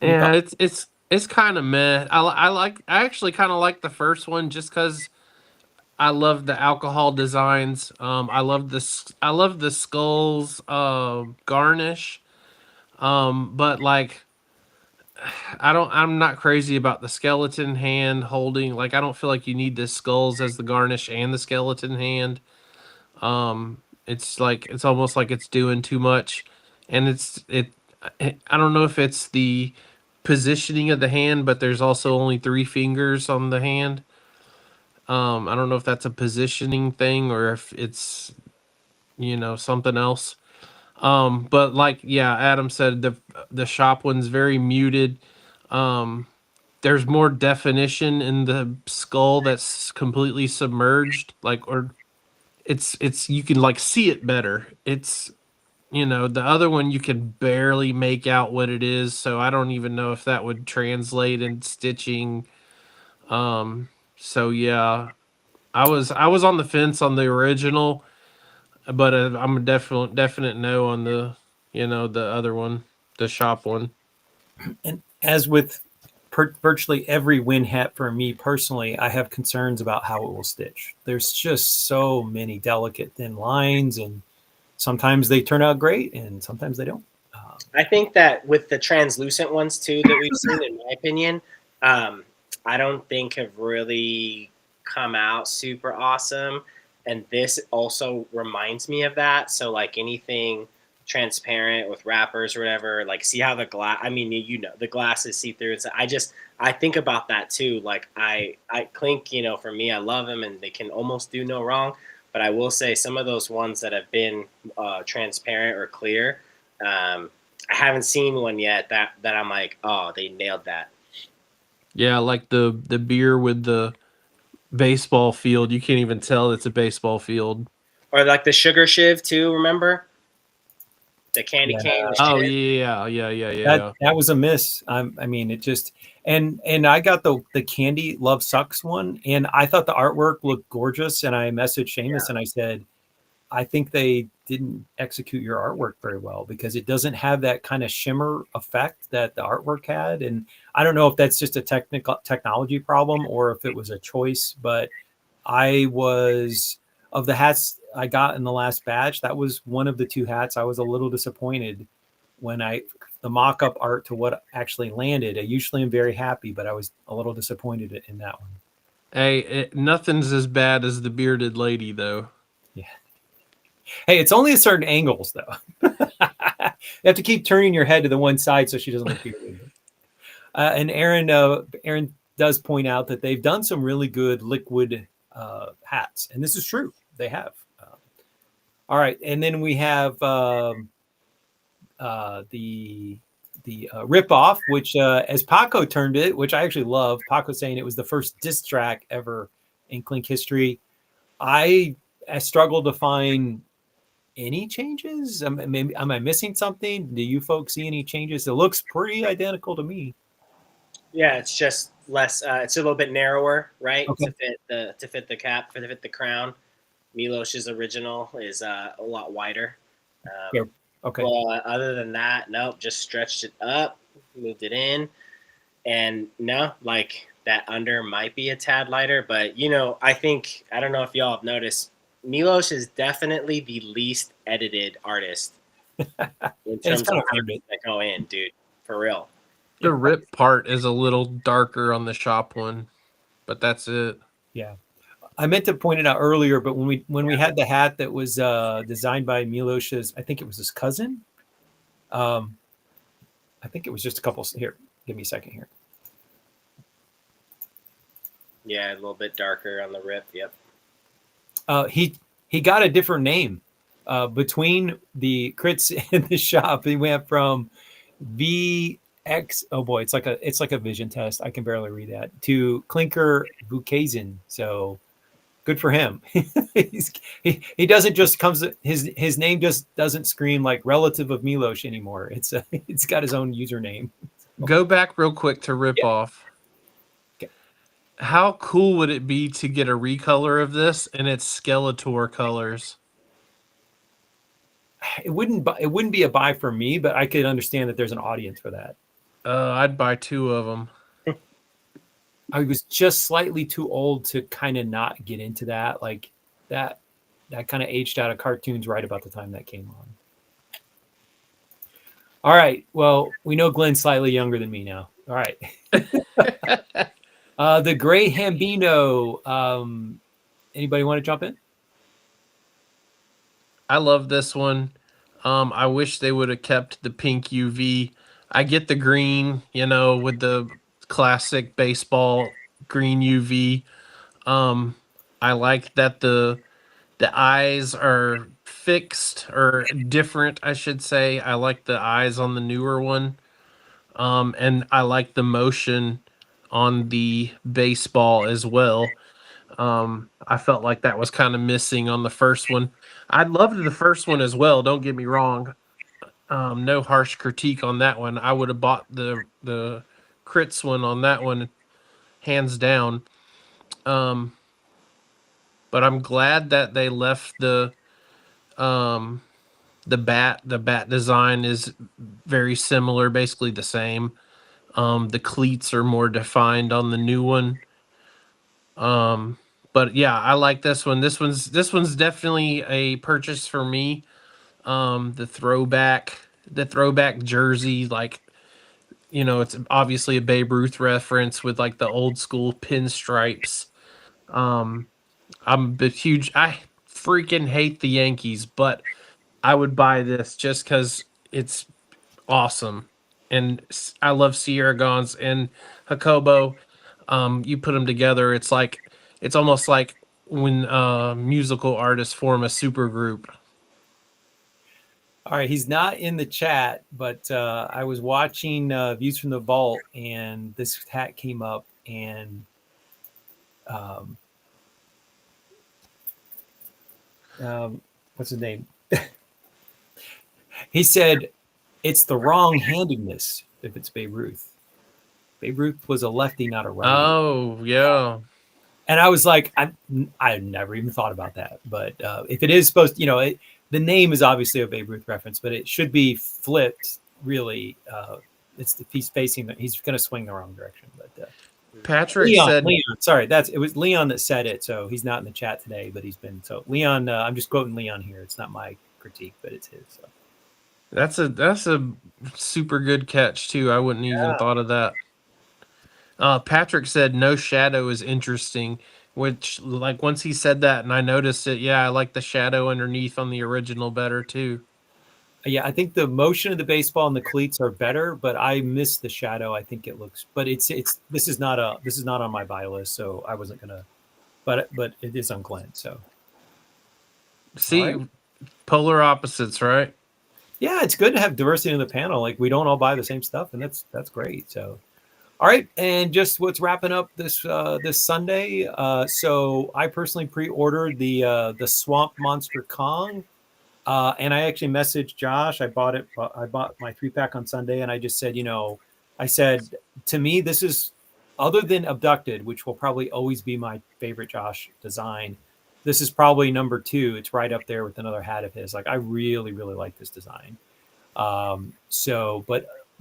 Yeah, it's kind of meh. I actually kind of like the first one just because I love the alcohol designs. I love the skulls garnish. But like I'm not crazy about the skeleton hand holding. Like I don't feel like you need the skulls as the garnish and the skeleton hand. It's like it's almost like it's doing too much, and I don't know if it's the positioning of the hand, but there's also only 3 fingers on the hand. I don't know if that's a positioning thing or if it's something else. But like yeah, Adam said the shop one's very muted. There's more definition in the skull that's completely submerged, like or it's you can like see it better. It's the other one you can barely make out what it is, so I don't even know if that would translate in stitching. So yeah, I was on the fence on the original, but I'm a definite no on the other one, the shop one. And as with virtually every win hat for me personally, I have concerns about how it will stitch. There's just so many delicate thin lines, and sometimes they turn out great, and sometimes they don't. I think that with the translucent ones too that we've seen, in my opinion, I don't think have really come out super awesome. And this also reminds me of that. So like anything transparent with wrappers or whatever, like see how the glass. I mean, the glass is see through. I think about that too. Like I Clink, for me, I love them and they can almost do no wrong. But I will say some of those ones that have been transparent or clear. I haven't seen one yet that I'm like, oh, they nailed that. Yeah, like the beer with the baseball field. You can't even tell it's a baseball field. Or like the sugar shiv too. Remember the candy cane? The Oh shiv? yeah. That was a miss. I mean, it just and I got the Candy Love Sucks one, and I thought the artwork looked gorgeous. And I messaged Seamus and I said, I think they didn't execute your artwork very well because it doesn't have that kind of shimmer effect that the artwork had. And I don't know if that's just a technology problem or if it was a choice, but I was of the hats I got in the last batch, that was one of the 2 hats I was a little disappointed when the mock-up art to what actually landed. I usually am very happy, but I was a little disappointed in that one. Hey, nothing's as bad as the bearded lady, though. Yeah. Hey, it's only at certain angles, though. You have to keep turning your head to the one side so she doesn't look bearded. And Aaron does point out that they've done some really good liquid hats, and this is true. They have. All right, and then we have the ripoff, which as Paco termed it, which I actually love. Paco saying it was the first diss track ever in Clink history. I struggled to find any changes. Am I missing something? Do you folks see any changes? It looks pretty identical to me. Yeah, it's just less. It's a little bit narrower, right? Okay. To fit the cap, to fit the crown. Milosh's original is a lot wider. Yeah. Okay. Well, other than that, nope. Just stretched it up, moved it in, and no, like that under might be a tad lighter, but I don't know if y'all have noticed. Milos is definitely the least edited artist in It's terms kind of of earned it. that go in, dude. For real. The rip part is a little darker on the shop one, but that's it. Yeah. I meant to point it out earlier, but when we had the hat that was designed by Milos's, I think it was his cousin. I think it was just a couple. Here, give me a second here. Yeah, a little bit darker on the rip. Yep. He got a different name between the crits in the shop. He went from VX. Oh boy, it's like a vision test. I can barely read that. To Clinker Vukasin. So good for him. he doesn't just comes. His name just doesn't scream like relative of Milos anymore. It's got his own username. Go back real quick to rip Yeah. off. Okay. How cool would it be to get a recolor of this and its Skeletor colors? It wouldn't be a buy for me, but I could understand that there's an audience for that. I'd buy 2 of them. I was just slightly too old to kind of not get into that. Like that kind of aged out of cartoons right about the time that came on. All right. Well, we know Glenn's slightly younger than me now. All right. The Gray Hambino. Anybody want to jump in? I love this one. I wish they would have kept the pink UV. I get the green, with the classic baseball green UV. I like that the eyes are fixed or different, I should say. I like the eyes on the newer one. And I like the motion on the baseball as well. I felt like that was kind of missing on the first one. I loved the first one as well. Don't get me wrong. No harsh critique on that one. I would have bought the crits one on that one, hands down. But I'm glad that they left the bat. The bat design is very similar, basically the same. The cleats are more defined on the new one. But yeah, I like this one. This one's definitely a purchase for me. The throwback jersey, like, it's obviously a Babe Ruth reference with like the old school pinstripes. I'm a huge, I freaking hate the Yankees, but I would buy this just because it's awesome. And I love Sierra Gons and Hakobo. You put them together, it's almost like when musical artists form a super group. All right, he's not in the chat, but I was watching Views from the Vault, and this hat came up, and what's his name? He said it's the wrong-handedness if it's Babe Ruth. Babe Ruth was a lefty, not a righty. Oh yeah. And I was like, I never even thought about that. But if it is supposed to, the name is obviously a Babe Ruth reference, but it should be flipped. Really, if he's going to swing the wrong direction. But Patrick said, Leon. Sorry, it was Leon that said it. So he's not in the chat today, but he's been. So Leon, I'm just quoting Leon here. It's not my critique, but it's his. So. That's a super good catch too. I wouldn't even thought of that. Patrick said no shadow is interesting, which, like, once he said that and I noticed it, yeah, I like the shadow underneath on the original better too. Yeah, I think the motion of the baseball and the cleats are better, but I miss the shadow. I think it looks, but this is not on my buy list, so I wasn't gonna. But it is on Glenn, so. See, right. Polar opposites, right? Yeah, it's good to have diversity in the panel. Like, we don't all buy the same stuff, and that's great. So, all right, and just what's wrapping up this Sunday. So I personally pre-ordered the Swamp Monster Kong. And I actually messaged Josh. I bought my 3-pack on Sunday, and I just said, I said, to me, this is, other than Abducted, which will probably always be my favorite Josh design, this is probably number 2. It's right up there with another hat of his. Like, I really, really like this design. But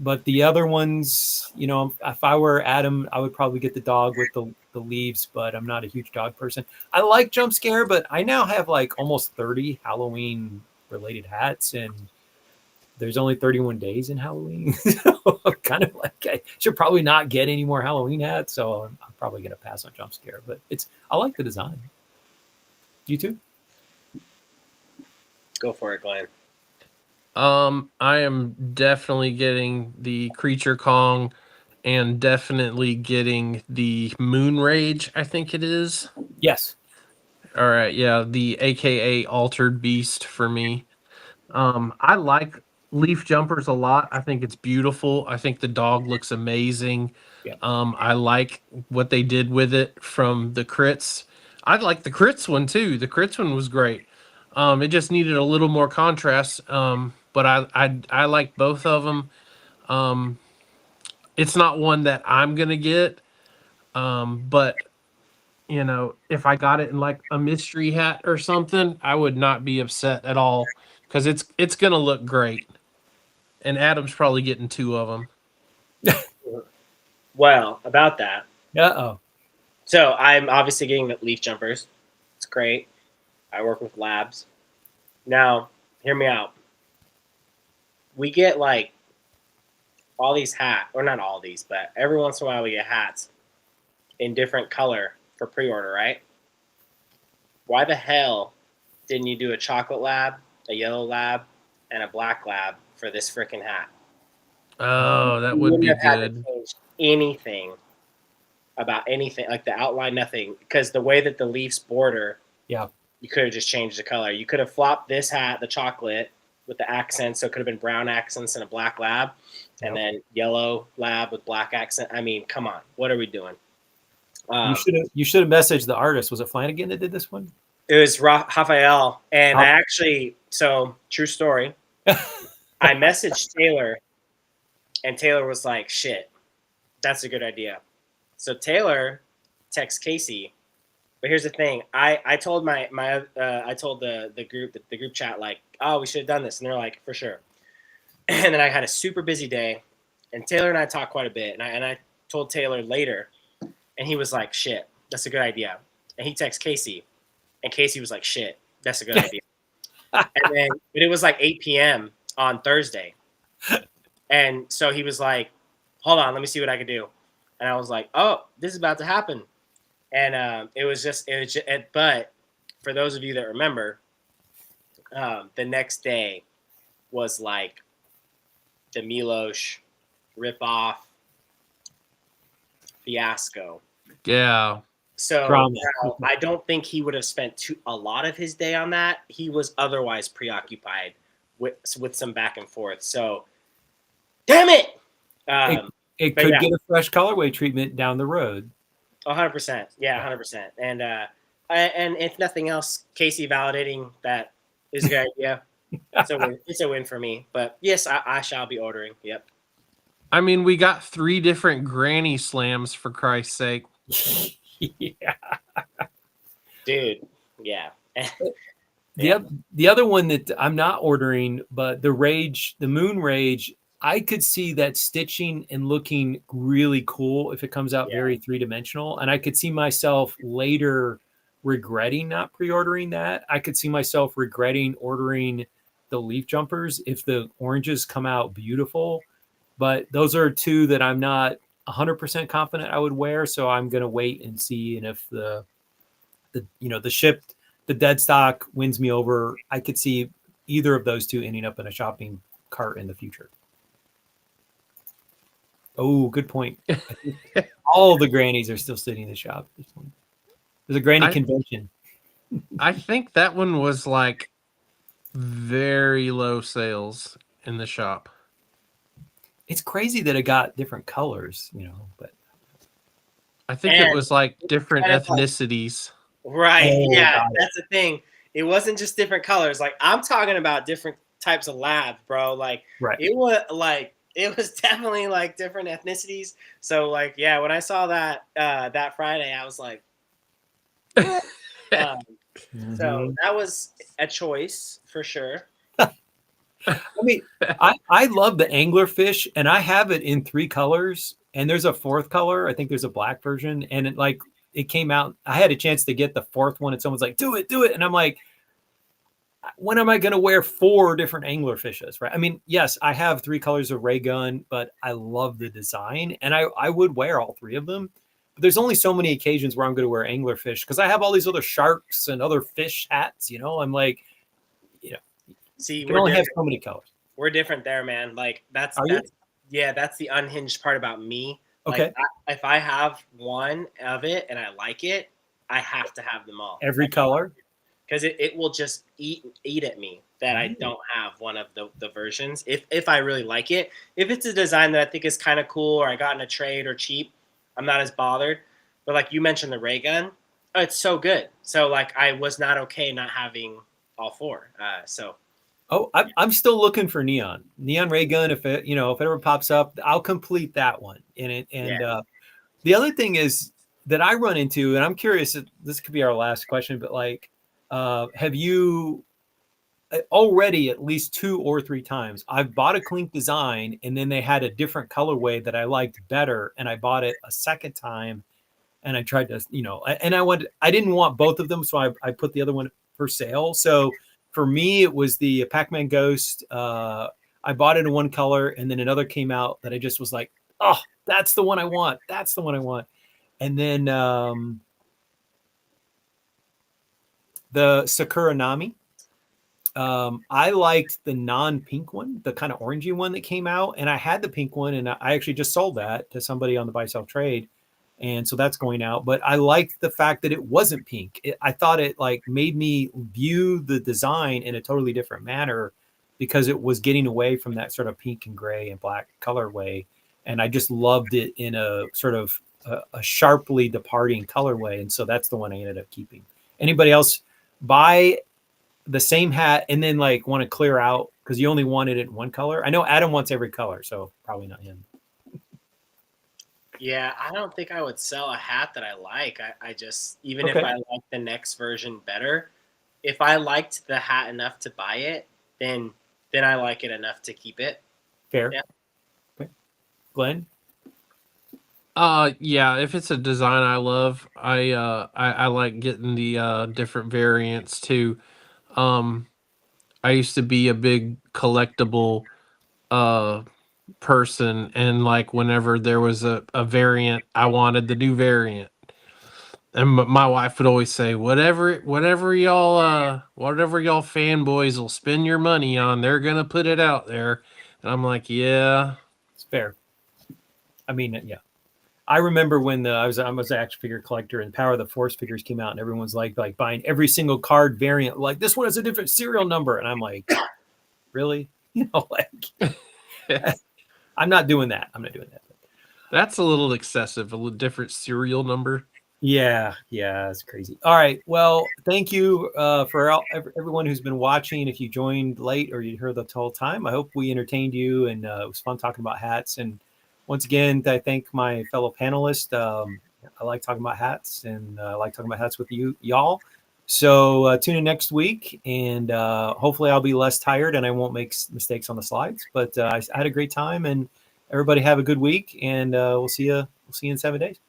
but the other ones, you know, if I were Adam, I would probably get the dog with the leaves, but I'm not a huge dog person. I like Jump Scare, but I now have like almost 30 Halloween related hats, and there's only 31 days in Halloween. So I'm kind of like, I should probably not get any more Halloween hats. So I'm probably going to pass on Jump Scare, but I like the design. You too? Go for it, Glenn. I am definitely getting the Creature Kong and definitely getting the Moon Rage, I think it is. Yes. All right, yeah, the AKA Altered Beast for me. I like leaf jumpers a lot. I think it's beautiful. I think the dog looks amazing. Yeah. I like what they did with it from the crits. I like the crits one too. The crits one was great. It just needed a little more contrast. But I like both of them. It's not one that I'm gonna get. But you know, if I got it in like a mystery hat or something, I would not be upset at all because it's gonna look great. And Adam's probably getting two of them. Well, about that. Uh-oh. So I'm obviously getting the leaf jumpers. It's great. I work with labs. Now, hear me out. We get like all these hats, or not all these, but every once in a while we get hats in different color for pre-order, right? Why the hell didn't you do a chocolate lab, a yellow lab, and a black lab for this freaking hat? Oh, that You would wouldn't be have had to good. change anything about anything, like the outline, nothing, because the way that the leaves border, Yeah. you could have just changed the color. You could have flopped this hat, the chocolate, with the accents, so it could have been brown accents and a black lab, and then yellow lab with black accent. I mean, come on, what are we doing? You should have messaged the artist. Was it Flanagan that did this one? It was Rafael, and I actually, so true story. I messaged Taylor, and Taylor was like, "Shit, that's a good idea." So Taylor texts Casey, but here's the thing: I told I told the group chat like, "Oh, we should have done this," and they're like, "For sure." And then I had a super busy day, and Taylor and I talked quite a bit, and I told Taylor later, and he was like, "Shit, that's a good idea," and he texts Casey, and Casey was like, "Shit, that's a good idea." And then, but it was like 8 p.m. on Thursday. And so he was like, "Hold on, let me see what I can do." And I was like, "Oh, this is about to happen." And but for those of you that remember, the next day was like the Milos ripoff fiasco. Yeah. So Drama. now, I don't think he would have spent a lot of his day on that. He was otherwise preoccupied with some back and forth. So, damn it! It but could yeah. get a fresh colorway treatment down the road. 100%. Yeah, 100%. And if nothing else, Casey validating that is a good idea. It's a win for me. But yes, I shall be ordering. Yep. I mean, we got 3 different granny slams for Christ's sake. Yeah. Dude, yeah. The other one that I'm not ordering, but the Moon Rage, I could see that stitching and looking really cool if it comes out very 3-dimensional. And I could see myself later regretting not pre-ordering that. I could see myself regretting ordering the leaf jumpers if the oranges come out beautiful. But those are two that I'm not 100% confident I would wear. So I'm going to wait and see. And if the shipped, the dead stock wins me over, I could see either of those two ending up in a shopping cart in the future. Oh, good point. All the grannies are still sitting in the shop. There's a granny convention. I think that one was like very low sales in the shop. It's crazy that it got different colors, but I think it was like different kind of ethnicities. Right. Oh, Yeah, that's the thing. It wasn't just different colors. Like I'm talking about different types of labs, bro. Like it was definitely like different ethnicities. So like, yeah, when I saw that that Friday, I was like, so that was a choice for sure. I mean, I love the anglerfish, and I have it in 3 colors, and there's a 4th color. I think there's a black version, and it came out. I had a chance to get the 4th one, and someone's like, do it. And I'm like, when am I going to wear 4 different anglerfishes, right? I mean, yes, I have 3 colors of ray gun, but I love the design, and I would wear all 3 of them. But there's only so many occasions where I'm going to wear anglerfish because I have all these other sharks and other fish hats. I'm like, See, you can only have so many colors. We're different there, man. Like that's the unhinged part about me. Okay. Like, if I have one of it and I like it, I have to have them all. Every color. Because it will just eat at me that I don't have one of the versions. If I really like it, if it's a design that I think is kind of cool or I got in a trade or cheap, I'm not as bothered. But like you mentioned the ray gun, oh, it's so good. So like I was not okay not having all 4. Oh, I'm still looking for neon ray gun. If it ever pops up, I'll complete that one. The other thing is that I run into, and I'm curious, this could be our last question, but like, have you already at least 2 or 3 times I've bought a Klink design and then they had a different colorway that I liked better, and I bought it a second time and I tried to, and I didn't want both of them, so I put the other one for sale. So for me, it was the Pac-Man Ghost. I bought it in one color, and then another came out that I just was like, oh, that's the one I want. That's the one I want. And then the Sakura Nami. I liked the non-pink one, the kind of orangey one that came out, and I had the pink one, and I actually just sold that to somebody on the buy-sell trade. And so that's going out, but I liked the fact that it wasn't pink. I thought it like made me view the design in a totally different manner because it was getting away from that sort of pink and gray and black colorway. And I just loved it in a sort of a sharply departing colorway. And so that's the one I ended up keeping. Anybody else buy the same hat and then like want to clear out because you only wanted it in one color? I know Adam wants every color, so probably not him. Yeah, I don't think I would sell a hat that I like. I just, even if Okay. I like the next version better, if I liked the hat enough to buy it, then I like it enough to keep it. Fair. Yeah. Okay. Glenn? Yeah, if it's a design I love, I like getting the different variants too. I used to be a big collectible person, and like whenever there was a variant, I wanted the new variant. And my wife would always say, whatever y'all fanboys will spend your money on, they're gonna put it out there. And I'm like, yeah, It's fair. I mean, yeah. I remember when I was an action figure collector and Power of the Force figures came out, and everyone's like buying every single card variant. Like, this one has a different serial number, and I'm like, really? I'm not doing that. I'm not doing that. that's a little excessive. A little different serial number. Yeah, it's crazy. All right. Well, thank you for everyone who's been watching. If you joined late or you heard the whole time, I hope we entertained you, and it was fun talking about hats. And once again, I thank my fellow panelists. I like talking about hats, and I like talking about hats with y'all. So tune in next week, and hopefully I'll be less tired and I won't make mistakes on the slides. But I had a great time, and everybody have a good week, and we'll see you in 7 days.